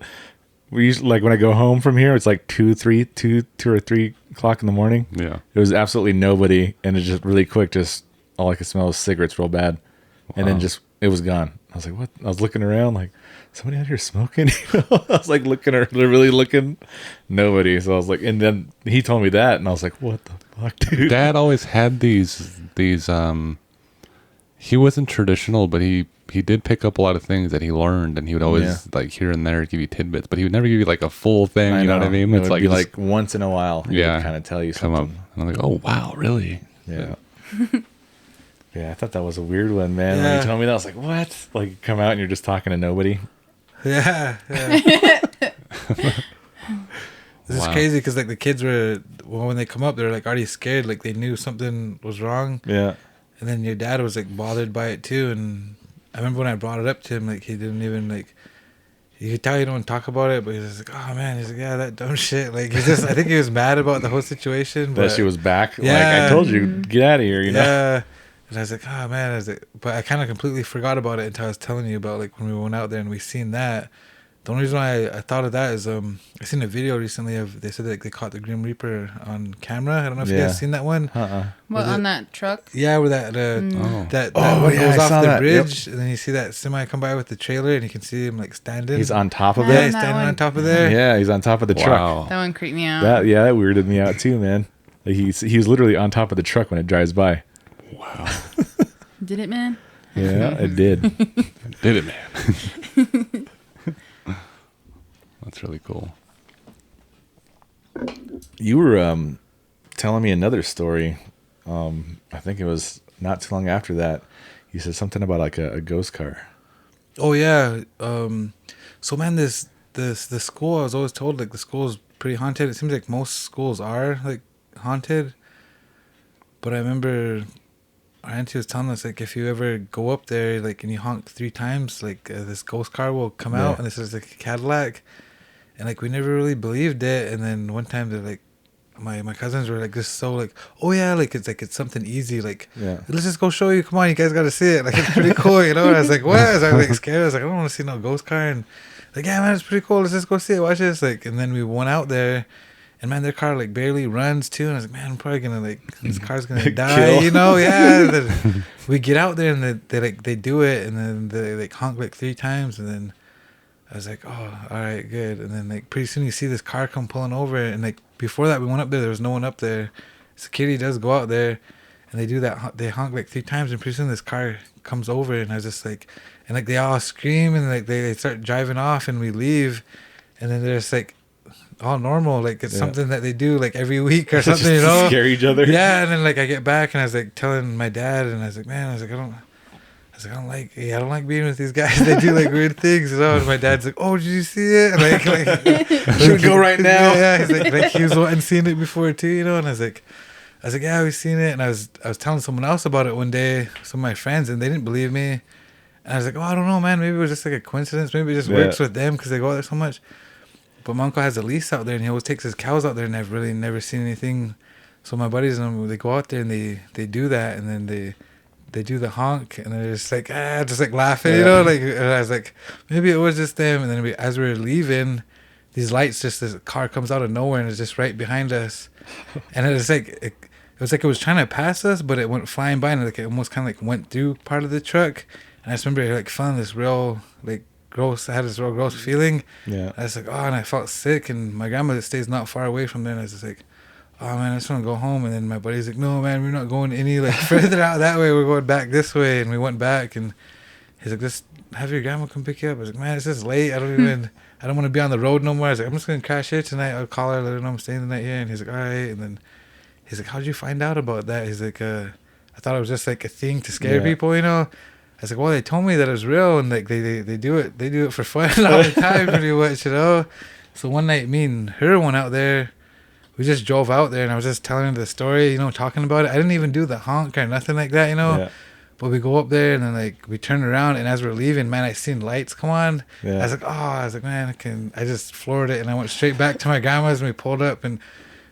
We usually, like when I go home from here, it's like 2 or 3 o'clock in the morning. Yeah. It was absolutely nobody, and it just really quick, just all I could smell was cigarettes real bad. Wow. And then just, it was gone. I was like, what? I was looking around like, somebody out here smoking? I was like really looking, nobody. So I was like, and then he told me that, and I was like, what the fuck, dude? Dad always had these, he wasn't traditional, but he did pick up a lot of things that he learned, and he would always like here and there give you tidbits, but he would never give you like a full thing. You know what I mean? It's like, like once in a while. He would kind of tell you something. Come up, and I'm like, oh wow, really? Yeah. Yeah, I thought that was a weird one, man. When you told me that, I was like, what? Like, you come out and you're just talking to nobody. Yeah. This is crazy because like the kids were, when they come up, they're like already scared. Like they knew something was wrong. Yeah. And then your dad was like bothered by it too. And I remember when I brought it up to him, like he didn't even like, you could tell he don't talk about it, but he's just like, oh man, he's like, yeah, that dumb shit. Like he's just, I think he was mad about the whole situation. That she was back. Yeah. Like I told you, get out of here, you know? Yeah. And I was like, oh man, I was like, but I kind of completely forgot about it until I was telling you about like when we went out there and we seen that. The only reason why I thought of that is I seen a video recently of, they said that they caught the Grim Reaper on camera. I don't know if you guys seen that one. What, on that truck? Yeah, where that one goes off the bridge, and then you see that semi come by with the trailer, and you can see him like standing. He's on top of it. Yeah, he's standing on top of there. Yeah, he's on top of the truck. That one creeped me out. That weirded me out too, man. Like he was literally on top of the truck when it drives by. Wow. Did it, man? Yeah, it did. Did it, man? That's really cool. You were telling me another story. I think it was not too long after that. You said something about like a ghost car. Oh yeah. So man, the school, I was always told like the school is pretty haunted. It seems like most schools are like haunted. But I remember our auntie was telling us like if you ever go up there like and you honk 3 times, like this ghost car will come out, and this is like a Cadillac. And like we never really believed it, and then one time they're like, my cousins were like just so like, oh yeah, like it's something easy, like let's just go show you. Come on, you guys got to see it. Like it's pretty cool, you know. And I was like, what? I was like scared. I was like, I don't want to see no ghost car. And like, yeah, man, it's pretty cool. Let's just go see it. Watch this. Like, and then we went out there, and man, their car like barely runs too. And I was like, man, I'm probably gonna like this car's gonna die, you know? Yeah. Then we get out there and they do it, and then they like honk like 3 times, and then I was like, oh, all right, good. And then like pretty soon you see this car come pulling over, and like before that we went up there was no one up there. Security does go out there, and they do that. They honk like 3 times, and pretty soon this car comes over, and I was just like, and like they all scream, and like they start driving off, and we leave, and then they're just like all normal, like it's something that they do like every week or something, you know, scare each other. Yeah. And then like I get back, and I was like telling my dad, and I was like, man, I don't like being with these guys. They do like weird things, you know. And my dad's like, "Oh, did you see it?" And like should we go right now? Yeah, he's like he was wanting seen it before too, you know. And I was like, yeah, we've seen it. And I was telling someone else about it one day, some of my friends, and they didn't believe me. And I was like, oh, I don't know, man. Maybe it was just like a coincidence. Maybe it just works with them because they go out there so much. But my uncle has a lease out there, and he always takes his cows out there, and I've really never seen anything. So my buddies and them, they go out there and they do that, and then they do the honk, and they're just like just like laughing, you know. Like, and I was like, maybe it was just them. And then as we were leaving, these lights, just this car comes out of nowhere and it's just right behind us, and it was like it was trying to pass us, but it went flying by, and like it almost kind of like went through part of the truck. And I just remember like feeling this real like gross. I had this real gross feeling. Yeah. I was like, oh, and I felt sick, and my grandmother stays not far away from there, and I was just like, oh man, I just want to go home. And then my buddy's like, no man, we're not going any like further out that way, we're going back this way. And we went back, and he's like, just have your grandma come pick you up. I was like, man, it's just late, I don't want to be on the road no more. I was like, I'm just gonna crash here tonight. I'll call her, let her know I'm staying the night here. And he's like, all right. And then he's like, how'd you find out about that? He's like, I thought it was just like a thing to scare people, you know. I was like, well, they told me that it was real, and like they do it for fun all the time pretty much, you know. So one night me and her went out there. We just drove out there, and I was just telling her the story, you know, talking about it. I didn't even do the honk or nothing like that, you know. Yeah. But we go up there, and then like we turn around, and as we're leaving, man, I seen lights come on. Yeah. I was like, man, I just floored it, and I went straight back to my grandma's, and we pulled up and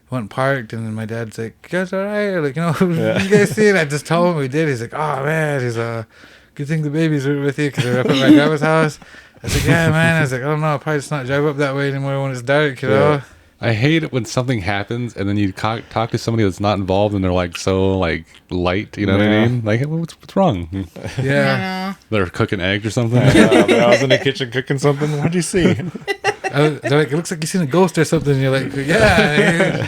went parked, and then my dad's like, you guys all right? Or like, you know, you guys see it? I just told him we did. He's like, oh man, he's good thing the babies were with you, because they're up at my grandma's house. I was like, yeah, man. I was like, I don't know, I'll probably just not drive up that way anymore when it's dark, you know. I hate it when something happens and then you talk to somebody that's not involved and they're like so like light, you know what I mean? Like, what's wrong? Yeah, they're cooking eggs or something. I was in the kitchen cooking something. What'd you see? They're like, it looks like you seen a ghost or something. And you're like, yeah.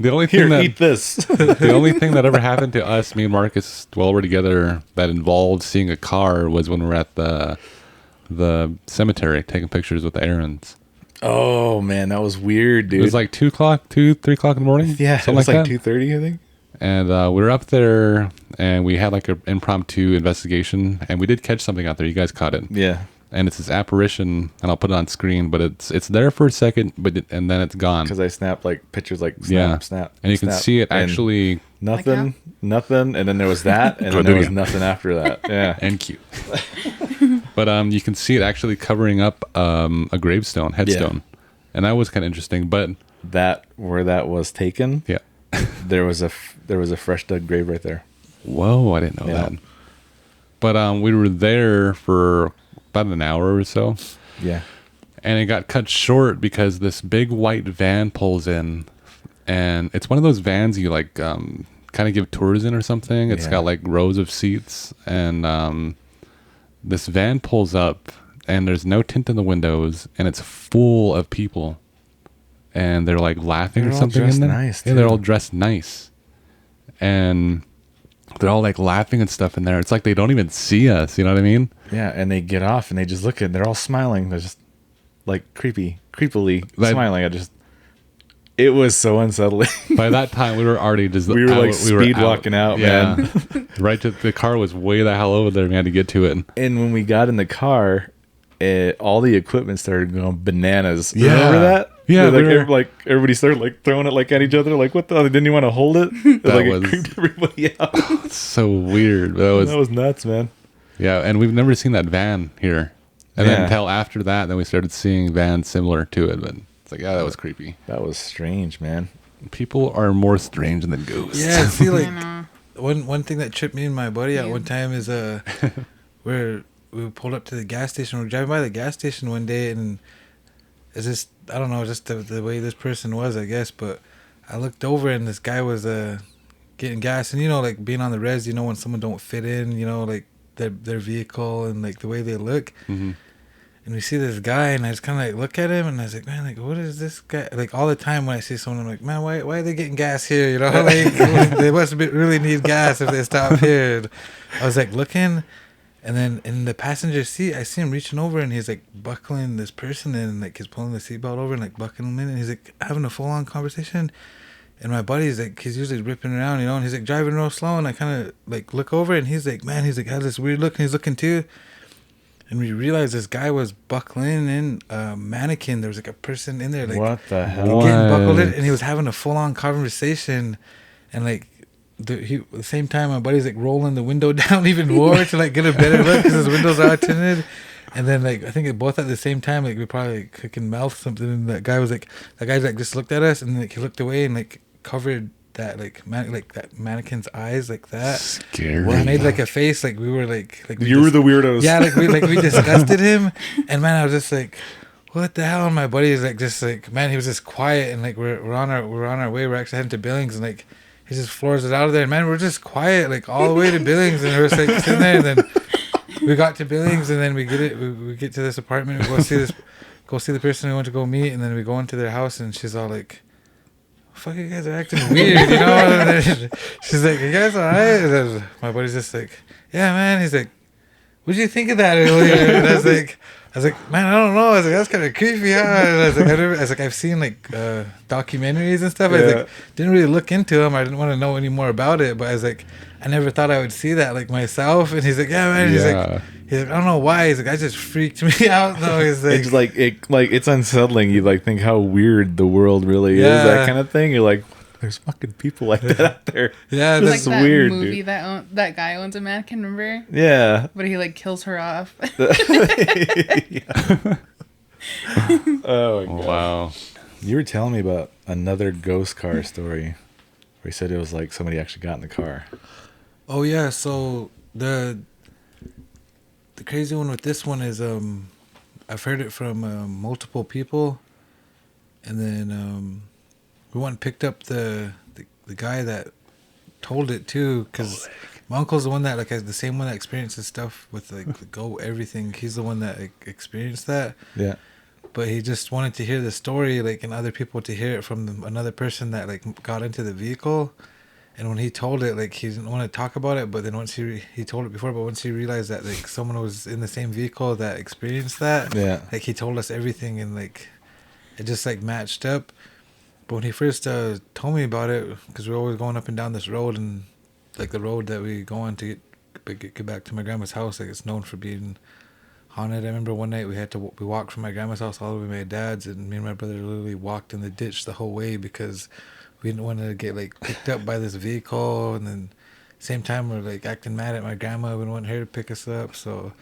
The only thing eat this. The only thing that ever happened to us, me and Marcus, while we're together, that involved seeing a car was when we were at the cemetery taking pictures with the errands. Oh man, that was weird, dude. It was like 3 o'clock in the morning. Yeah, something it was like 2:30, I think. And we were up there, and we had like an impromptu investigation, and we did catch something out there. You guys caught it. Yeah. And it's this apparition, and I'll put it on screen, but it's there for a second, and then it's gone. Because I snapped like pictures, like snap, and you can see it actually. Nothing, and then there was that, and then there was nothing after that. Yeah, and cute. But you can see it actually covering up a gravestone, headstone, and that was kind of interesting. But that where that was taken, yeah, there was a fresh dug grave right there. Whoa, I didn't know that. But we were there for about an hour or so. Yeah. And it got cut short because this big white van pulls in, and it's one of those vans you like kind of give tours in or something. It's got like rows of seats, and this van pulls up, and there's no tint in the windows, and it's full of people, and they're like laughing or something in there. Nice, yeah, they're all dressed nice, and they're all like laughing and stuff in there. It's like they don't even see us. You know what I mean? Yeah, and they get off and they just look at. They're all smiling. They're just like creepily smiling. It was so unsettling. By that time, we were already just we were like speed walking out, man. Right to the car was way the hell over there. We had to get to it. And when we got in the car, all the equipment started going bananas. Yeah. Remember that? Yeah, everybody started like throwing it like at each other. Like, what the? Didn't you want to hold it? It creeped everybody out. It's so weird. That was nuts, man. Yeah, and we've never seen that van here. And then until after that, then we started seeing vans similar to it. But it's like, that was creepy. That was strange, man. People are more strange than ghosts. Yeah, I feel like one thing that tripped me and my buddy out one time is where we pulled up to the gas station. We were driving by the gas station one day, and it's just, I don't know, just the way this person was, I guess. But I looked over, and this guy was getting gas. And, like being on the res, when someone don't fit in, like their vehicle and like the way they look. Mm-hmm. And we see this guy, and I just kind of like look at him, and I was like, man, like, what is this guy? Like all the time when I see someone, I'm like, man, why are they getting gas here? Like they must really need gas if they stop here. And I was like looking, and then in the passenger seat, I see him reaching over, and he's like buckling this person in, like he's pulling the seatbelt over and like buckling him in, and he's like having a full-on conversation. And my buddy's like, he's usually ripping around, and he's like driving real slow, and I kind of like look over, and he's like, man, he's like had this weird look, and he's looking too. And we realized this guy was buckling in a mannequin. There was like a person in there, like what the hell, getting buckled in, and he was having a full-on conversation, and like at the same time, my buddy's like rolling the window down even more to like get a better look because his windows are tinted. And then like I think both at the same time, like we probably like cooking mouth something, and that guy just looked at us, and like he looked away and like covered that like that mannequin's eyes like that. Scary. Well, I made like a face like we were like you were the weirdos. Yeah, like we disgusted him, and man, I was just like, what the hell? And my buddy is like just like, man, he was just quiet, and like we're on our way. We're actually heading to Billings, and like he just floors it out of there, and man, we're just quiet like all the way to Billings, and we're just like sitting there, and then we got to Billings, and then we get to this apartment, we go see the person we want to go meet, and then we go into their house, and she's all like, fuck, you guys are acting weird, And then she's like, you guys alright? And then my buddy's just like, yeah, man. He's like, what did you think of that earlier? And I was like, man, I don't know. I was like, that's kind of creepy, huh? And I was like, I've seen like documentaries and stuff. I was like, didn't really look into them. I didn't want to know any more about it, but I was like, I never thought I would see that like myself. And he's like, yeah, man. He's like, I don't know why. He's like, I just freaked me out though. He's like, it's unsettling. You like think how weird the world really is, that kind of thing. You're like, there's fucking people like that out there. Yeah, that's like that weird. Movie dude. that guy owns a mannequin, remember? Yeah, but he like kills her off. Oh my God. Wow. You were telling me about another ghost car story where you said it was like somebody actually got in the car. Oh yeah, so the crazy one with this one is I've heard it from multiple people, and then we went and picked up the guy that told it too, because my uncle's the one that like has the same one that experiences stuff with like the goat, everything. He's the one that like, experienced that. Yeah. But he just wanted to hear the story, like, and other people to hear it from another person that like got into the vehicle. And when he told it, like, he didn't want to talk about it. But then once he told it before, but once he realized that like someone was in the same vehicle that experienced that, yeah, like he told us everything, and like it just like matched up. But when he first told me about it, because we're always going up and down this road, and like the road that we go on to get back to my grandma's house, like it's known for being haunted. I remember one night we walked from my grandma's house all the way to my dad's, and me and my brother literally walked in the ditch the whole way because we didn't want to get like picked up by this vehicle, and then same time we're like acting mad at my grandma. We didn't want her to pick us up, so.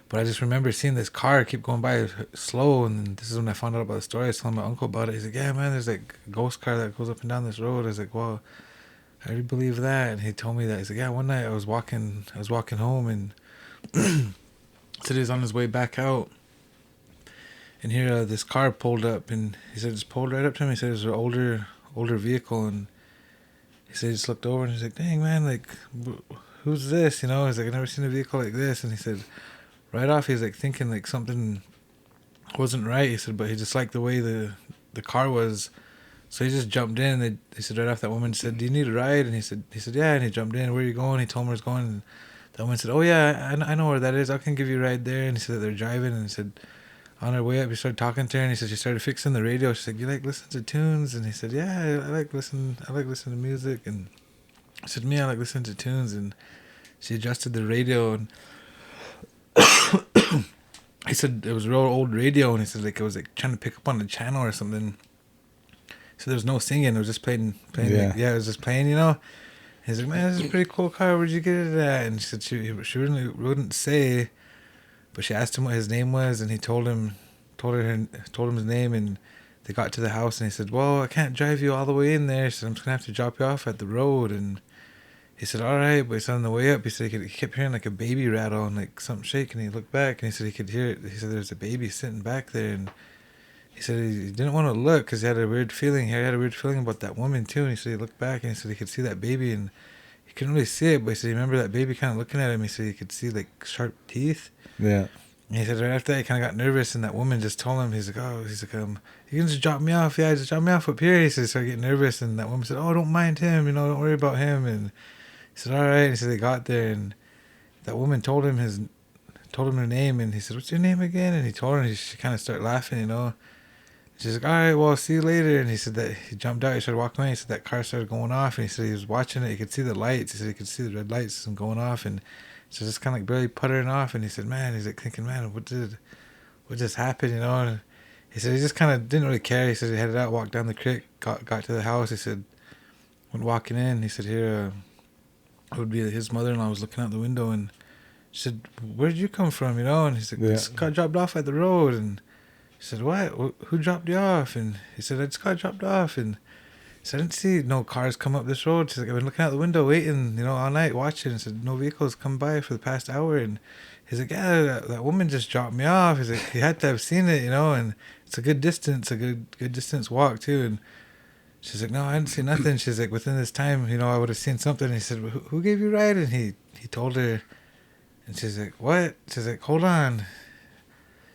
But I just remember seeing this car keep going by slow, and this is when I found out about the story. I was telling my uncle about it. He's like, "Yeah, man, there's like a ghost car that goes up and down this road." I was like, "Well, how do you believe that?" And he told me that. He's like, "Yeah, one night I was walking home, and said he was on his way back out, and here this car pulled up, and he said it just pulled right up to him. He said it was an older vehicle, and he said he just looked over, and he's like, dang, man, like, who's this? You know, he's like, I've never seen a vehicle like this. And he said, right off, he's like thinking like something wasn't right. He said, but he just liked the way the car was. So he just jumped in. And they said right off, that woman said, do you need a ride? And he said, yeah. And he jumped in. Where are you going? He told him where he's going. And the woman said, oh, yeah, I know where that is. I can give you a ride there. And he said that they're driving. And he said, on her way up, he started talking to her. And he said she started fixing the radio. She said, you like listen to tunes? And he said, yeah, I like listen to music. And I said, me, I like listening to tunes. And she adjusted the radio. And he said it was a real old radio. And he said like it was like trying to pick up on the channel or something. So there was no singing. It was just playing. Yeah. Like, it was just playing, you know. He's like, man, this is a pretty cool car. Where'd you get it at? And she said she really wouldn't say, but she asked him what his name was, and he told him his name, and they got to the house, and he said, well, I can't drive you all the way in there, so I'm just gonna have to drop you off at the road. And he said, all right, but he said on the way up, he said he kept hearing like a baby rattle and like something shake, and he looked back, and he said he could hear it. He said there's a baby sitting back there, and he said he didn't want to look because he had a weird feeling. He had a weird feeling about that woman too. And he said he looked back and he said he could see that baby, and he couldn't really see it, but he said he remember that baby kind of looking at him. He said he could see like sharp teeth. Yeah. And he said right after that he kind of got nervous, and that woman just told him, he's like, you can just drop me off. Yeah, just drop me off up here. He said he started getting nervous, and that woman said, oh, don't mind him, you know, don't worry about him. And he said, all right. And he said they got there, and that woman told him her name, and he said, what's your name again? And he told her, and she kind of started laughing, you know. She's like, all right, well, see you later. And he said that he jumped out. He started walking away. He said that car started going off. And he said he was watching it. He could see the lights. He said he could see the red lights going off. And so just kind of like barely puttering off. And he said, man, he's like thinking, man, what just happened, you know? And he said he just kind of didn't really care. He said he headed out, walked down the creek, got to the house. He said, when walking in, he said, here, it would be his mother-in-law was looking out the window. And she said, where did you come from, you know? And he said, just got dropped off at the road. And he said, what? Who dropped you off? And he said, I just got dropped off. And he said, I didn't see no cars come up this road. She's like, I've been looking out the window waiting, you know, all night watching. And said, no vehicles come by for the past hour. And he's like, yeah, that woman just dropped me off. He's like, he had to have seen it, you know, and it's a good distance, a good distance walk too. And she's like, no, I didn't see nothing. She's like, within this time, you know, I would have seen something. And he said, who gave you a ride? And he told her, and she's like, what? She's like, hold on.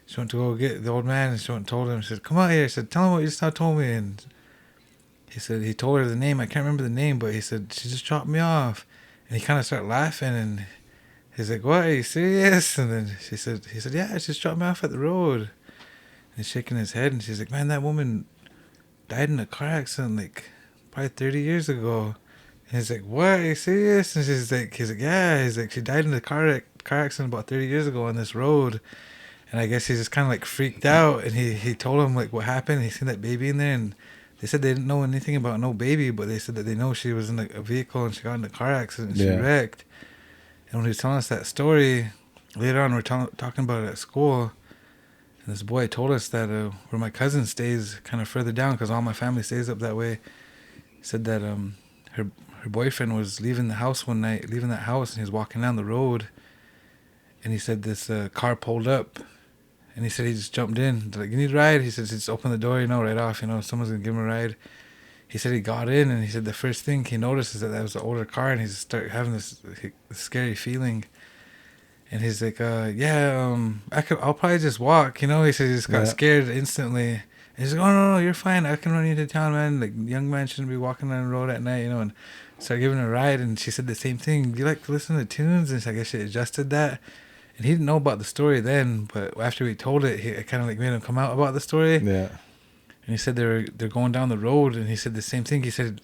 She went to go get the old man, and she went and told him. She said, come out here. She said, tell him what you just now told me. And he said, he told her the name. I can't remember the name, but he said, she just dropped me off. And he kind of started laughing, and he's like, what, are you serious? And then he said, yeah, she just dropped me off at the road. And he's shaking his head, and she's like, man, that woman died in a car accident like probably 30 years ago. And he's like, what, are you serious? And he's like, yeah. He's like, she died in a car accident about 30 years ago on this road. And I guess he just kind of like freaked out, and he told him like what happened. He seen that baby in there, and they said they didn't know anything about no baby, but they said that they know she was in a vehicle and she got in a car accident and she wrecked. And when he was telling us that story, later on we're talking about it at school, and this boy told us that where my cousin stays kind of further down, because all my family stays up that way, he said that her boyfriend was leaving that house, and he was walking down the road, and he said this car pulled up. And he said he just jumped in. They're like, you need a ride? He said, just open the door, you know, right off. You know, someone's going to give him a ride. He said he got in, and he said the first thing he noticed is that was an older car, and he just started having this scary feeling. And he's like, I'll probably just walk, you know. He said he just got scared instantly. And he's like, oh, no, you're fine. I can run you to town, man. Like, young man shouldn't be walking down the road at night, you know. And started giving her a ride, and she said the same thing. Do you like to listen to tunes? And I guess she adjusted that. And he didn't know about the story then, but after we told it, it kind of like made him come out about the story. Yeah. And he said they're going down the road, and he said the same thing. He said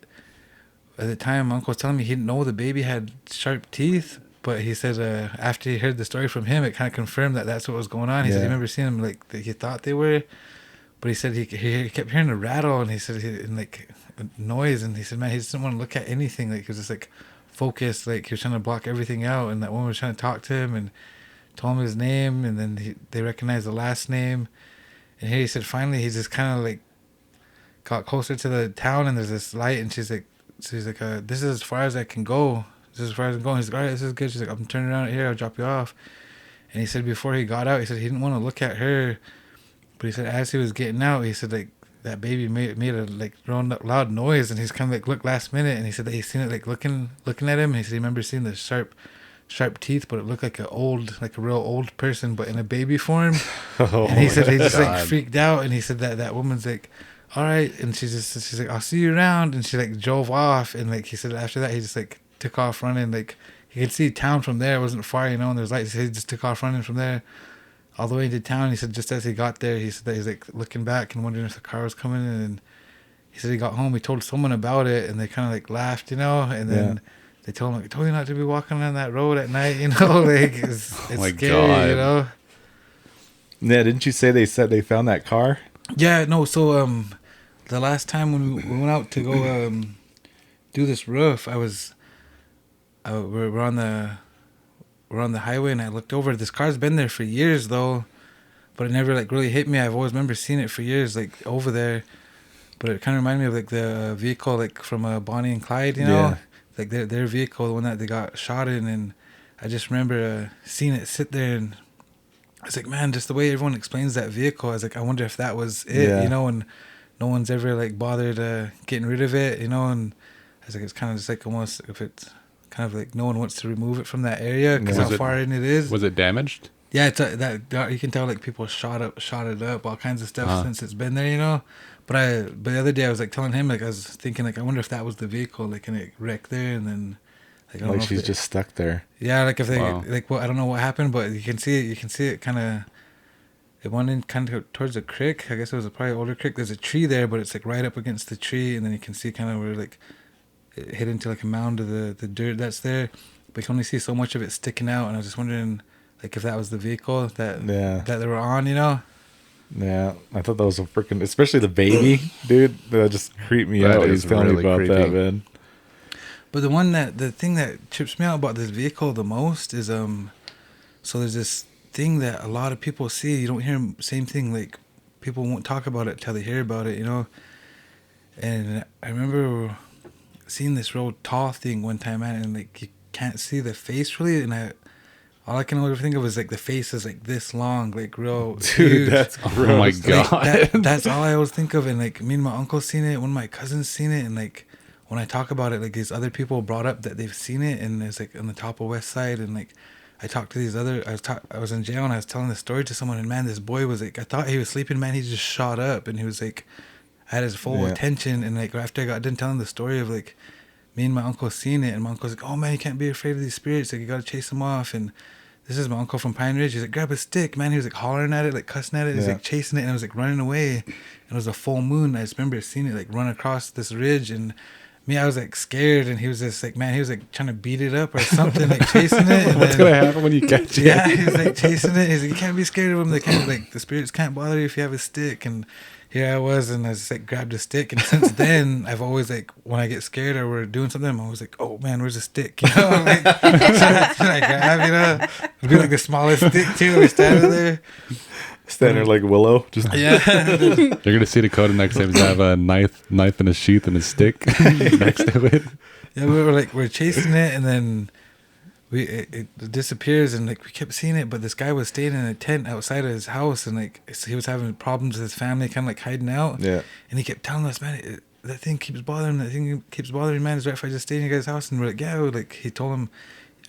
at the time, Uncle was telling me he didn't know the baby had sharp teeth, but he said after he heard the story from him, it kind of confirmed that that's what was going on. He said he remember seeing them like he thought they were, but he said he kept hearing a rattle, and he said and like a noise, and he said, man, he just didn't want to look at anything. Like he was just like focused, like he was trying to block everything out. And that woman was trying to talk to him and told him his name, and then they recognized the last name. And here he said finally he just kind of like got closer to the town, and there's this light, and she's like, this is as far as I can go. This is as far as I'm going. He's like, all right, this is good. She's like, I'm turning around here. I'll drop you off. And he said before he got out, he said he didn't want to look at her, but he said as he was getting out, he said like that baby made a like loud noise, and he's kind of like looked last minute, and he said that he seen it like looking at him, and he said he remember seeing the sharp teeth, but it looked like a real old person, but in a baby form. And he said he just like freaked out, and he said that woman's like, all right, and she's like, I'll see you around, and she like drove off, and like he said after that he just like took off running, like he could see town from there. It wasn't far, and there's lights. He just took off running from there all the way into town. He said just as he got there, he said that he's like looking back and wondering if the car was coming, and he said he got home, he told someone about it, and they kind of like laughed, and then they told him like, I told you not to be walking on that road at night, like it's scary, God. Yeah, didn't you say they said they found that car? Yeah, no, so the last time when we went out to go do this roof, we're on the highway, and I looked over. This car's been there for years though, but it never like really hit me. I've always remember seeing it for years like over there, but it kind of reminded me of like the vehicle like from Bonnie and Clyde, like their vehicle, the one that they got shot in. And I just remember seeing it sit there, and I was like, man, just the way everyone explains that vehicle, I was like, I wonder if that was it, and no one's ever like bothered getting rid of it, and I was like, it's kind of just like almost if it's kind of like no one wants to remove it from that area because how far in it is. Was it damaged? Yeah, it's that you can tell like people shot it up, all kinds of stuff since it's been there, But the other day I was like telling him, like I was thinking like I wonder if that was the vehicle, like and it wrecked there, and then like I don't know she's just stuck there. Yeah, like if they like I don't know what happened, but you can see it kind of. It went in kind of towards a creek. I guess it was probably an older creek. There's a tree there, but it's like right up against the tree, and then you can see kind of where like it hit into like a mound of the dirt that's there. But you can only see so much of it sticking out, and I was just wondering like if that was the vehicle that they were on, Yeah, I thought that was a freaking, especially the baby, dude. That just creeped me out. He's telling me about that, man. But the thing that trips me out about this vehicle the most is so there's this thing that a lot of people see. You don't hear same thing. Like people won't talk about it till they hear about it, And I remember seeing this real tall thing one time, man, and like you can't see the face really, and all I can ever think of is like the face is like this long, like real dude. Huge. That's gross. Oh my god, like, that's all I always think of. And like me and my uncle seen it, one of my cousins seen it, and like when I talk about it, like these other people brought up that they've seen it, and it's like on the top of West Side, and like I talked to these other. I was in jail, and I was telling the story to someone, and man, this boy was like, I thought he was sleeping, man, he just shot up, and he was like, I had his full attention, and like after I got done telling the story of like me and my uncle seeing it, and my uncle's like, oh man, you can't be afraid of these spirits, like you gotta chase them off. And this is my uncle from Pine Ridge. He's like, grab a stick, man. He was like hollering at it, like cussing at it. He's like chasing it, and I was like running away. And it was a full moon. I just remember seeing it like run across this ridge, and me, I was like scared, and he was just like, man, he was like trying to beat it up or something, like chasing it. And what's gonna happen when you catch it? Yeah, he was like chasing it. He's like, you can't be scared of him. They can't, like the spirits can't bother you if you have a stick. And here I was, and I just like grabbed a stick, and since then I've always like when I get scared or we're doing something, I'm always like, oh man, where's the stick? Like should I grab, it'd be like the smallest stick too. We're standing there like Willow, just You're gonna see Dakota next time. He's gonna have a knife in a sheath and a stick next to it. Yeah, we're chasing it, and then it disappears, and like we kept seeing it, but this guy was staying in a tent outside of his house, and like he was having problems with his family, kind of like hiding out. Yeah. And he kept telling us, man, that thing keeps bothering him. That thing keeps bothering him, man. Is right if I just stay in your guys' house? And we're like, yeah. Like he told him,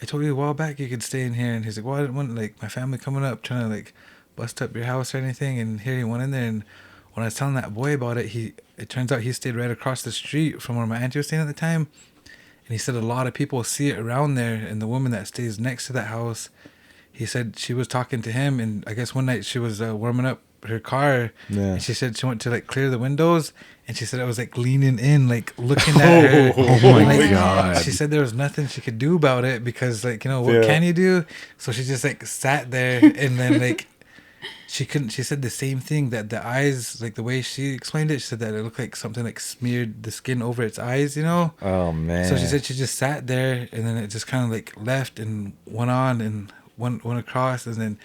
I told you a while back you could stay in here, and he's like, well, I didn't want like my family coming up trying to like bust up your house or anything. And here he went in there, and when I was telling that boy about it, it turns out he stayed right across the street from where my auntie was staying at the time. And he said a lot of people see it around there, and the woman that stays next to that house, he said she was talking to him, and I guess one night she was warming up her car. Yeah. And she said she went to like clear the windows, and she said it was like leaning in, like looking at her. Oh my like, God. She said there was nothing she could do about it because, like, you know, what can you do? So she just like sat there, and then like she couldn't. She said the same thing, that the eyes, like the way she explained it, she said that it looked like something like smeared the skin over its eyes, you know. Oh man. So she said she just sat there, and then it just kind of like left and went on and went across, and then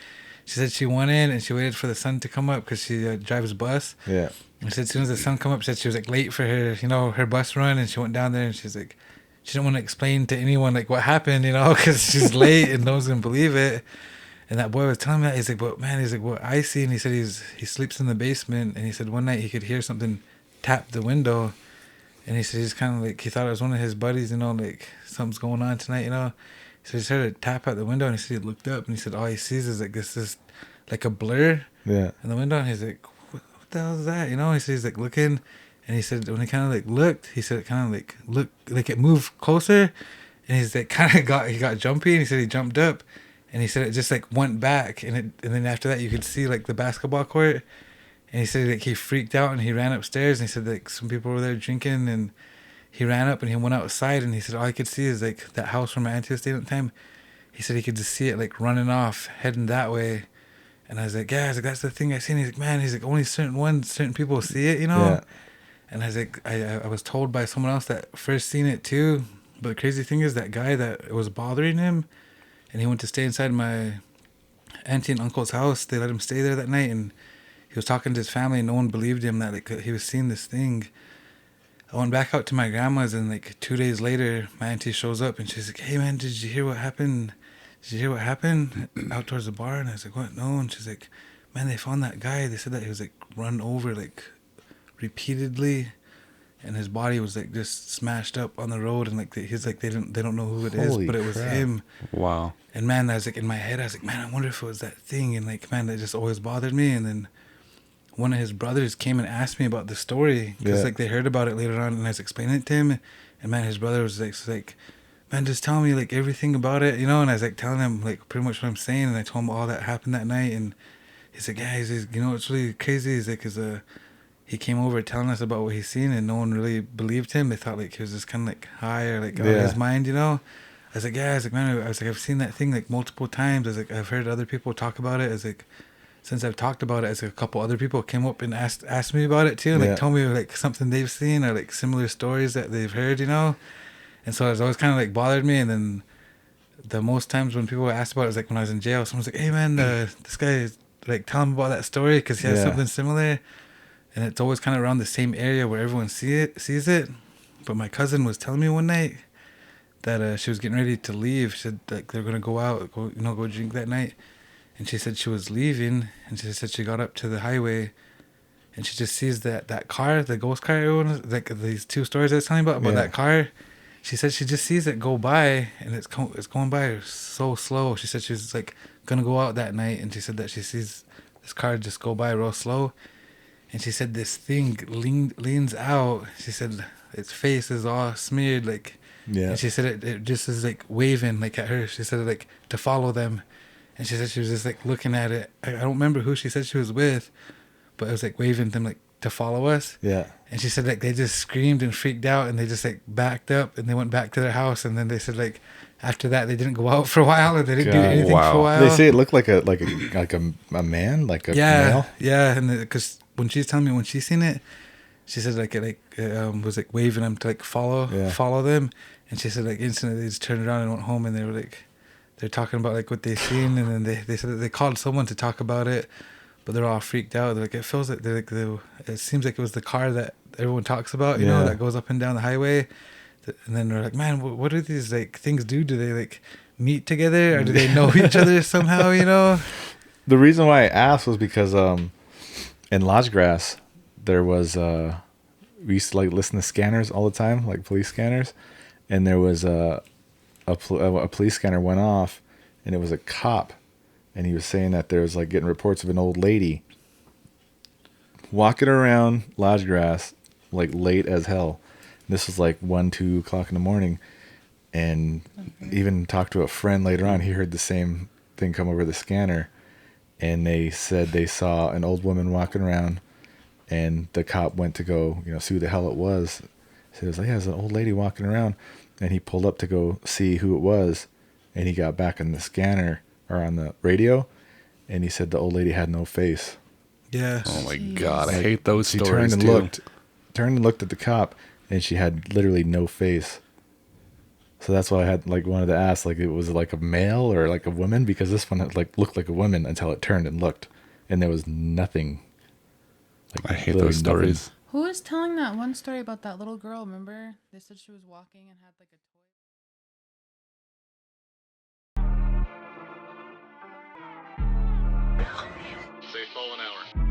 she said she went in and she waited for the sun to come up because she drives a bus. Yeah. And she said as soon as the sun come up, she said she was like late for her, you know, her bus run, and she went down there and she's like, she didn't want to explain to anyone like what happened, you know, because she's late and no one's gonna believe it. And that boy was telling me that. He's like, but man, he's like, what I see, and he said he sleeps in the basement, and he said one night he could hear something tap the window, and he said he's kind of like, he thought it was one of his buddies, you know, like something's going on tonight, you know. So he started to tap out the window, and he said he looked up, and he said all he sees is like this like a blur in the window, and he's like, what the hell is that, you know? He said he's like looking, and he said when he kind of like looked, he said it kind of like looked like it moved closer, and he's like kind of got jumpy, and he said he jumped up. And he said it just like went back, and then after that you could see like the basketball court. And he said like he freaked out and he ran upstairs, and he said like some people were there drinking, and he ran up and he went outside, and he said all I could see is like that house where my auntie was staying at the time. He said he could just see it like running off, heading that way. And I was like, yeah, I was like, that's the thing I seen. He's like, man, he's like, only certain people see it, you know. Yeah. And I was like, I was told by someone else that first seen it too. But the crazy thing is that guy that was bothering him, and he went to stay inside my auntie and uncle's house. They let him stay there that night, and he was talking to his family, and no one believed him that like he was seeing this thing. I went back out to my grandma's, and like 2 days later, my auntie shows up, and she's like, hey man, did you hear what happened? Did you hear what happened out towards the bar? And I was like, what? No. And she's like, man, they found that guy. They said that he was like run over like repeatedly, and his body was like just smashed up on the road, and like he's like they don't know who it is, but it was him. Wow. And man, I was like in my head, I was like, man, I wonder if it was that thing. And like, man, that just always bothered me. And then one of his brothers came and asked me about the story because like they heard about it later on, and I was explaining it to him. And man, his brother was like, man, just tell me like everything about it, you know. And I was like telling him like pretty much what I'm saying, and I told him all that happened that night. And he's like, yeah, he's like, you know, it's really crazy. He's like, cause he came over telling us about what he's seen, and no one really believed him. They thought like he was just kind of like high or like out of his mind, you know. I was like, yeah. I was like, man, I was like, I've seen that thing like multiple times. I was like, I've heard other people talk about it. I was like, since I've talked about it, as like, a couple other people came up and asked me about it too, and like told me like something they've seen or like similar stories that they've heard, you know. And so it was always kind of like bothered me. And then the most times when people asked about it was like when I was in jail. Someone's like, hey man, this guy is like, tell him about that story because he has something similar. And it's always kind of around the same area where everyone sees it. But my cousin was telling me one night that she was getting ready to leave. She said like they're gonna go out, go drink that night. And she said she was leaving, and she said she got up to the highway, and she just sees that car, the ghost car. Everyone like these two stories I was telling about that car. She said she just sees it go by, and it's going by so slow. She said she was like gonna go out that night, and she said that she sees this car just go by real slow. And she said this thing leans out. She said its face is all smeared, like. Yeah. And she said it just is like waving like at her. She said it, like to follow them. And she said she was just like looking at it. I don't remember who she said she was with, but it was like waving them like to follow us. Yeah. And she said like they just screamed and freaked out, and they just like backed up, and they went back to their house. And then they said like after that they didn't go out for a while, or they didn't do anything for a while. They say it looked like a man, like a male. Yeah, and because when she's telling me when she's seen it, she said like it was like waving them to like follow them. And she said like instantly they just turned around and went home, and they were like they're talking about like what they seen, and then they said that they called someone to talk about it, but they're all freaked out. They're like, it feels like it seems like it was the car that everyone talks about, you know, that goes up and down the highway. And then they're like, man, what do these like things do? Do they like meet together, or do they know each other somehow, you know? The reason why I asked was because in Lodge Grass there was we used to like listen to scanners all the time, like police scanners, and there was a police scanner went off, and it was a cop, and he was saying that there was like getting reports of an old lady walking around Lodge Grass like late as hell. This was like 1-2 o'clock in the morning, and even talked to a friend later on. He heard the same thing come over the scanner, and they said they saw an old woman walking around, and the cop went to go, see who the hell it was. So it was like, yeah, there's an old lady walking around, and he pulled up to go see who it was, and he got back on the scanner or on the radio, and he said the old lady had no face. Yeah. Oh my God, I hate those She stories turned and looked at the cop, and she had literally no face. So that's why I had wanted to ask, it was like a male or like a woman, because this one looked like a woman until it turned and looked, and there was nothing. I hate those stories. Who was telling that one story about that little girl? Remember, they said she was walking and had like a toy. Say fallen hour.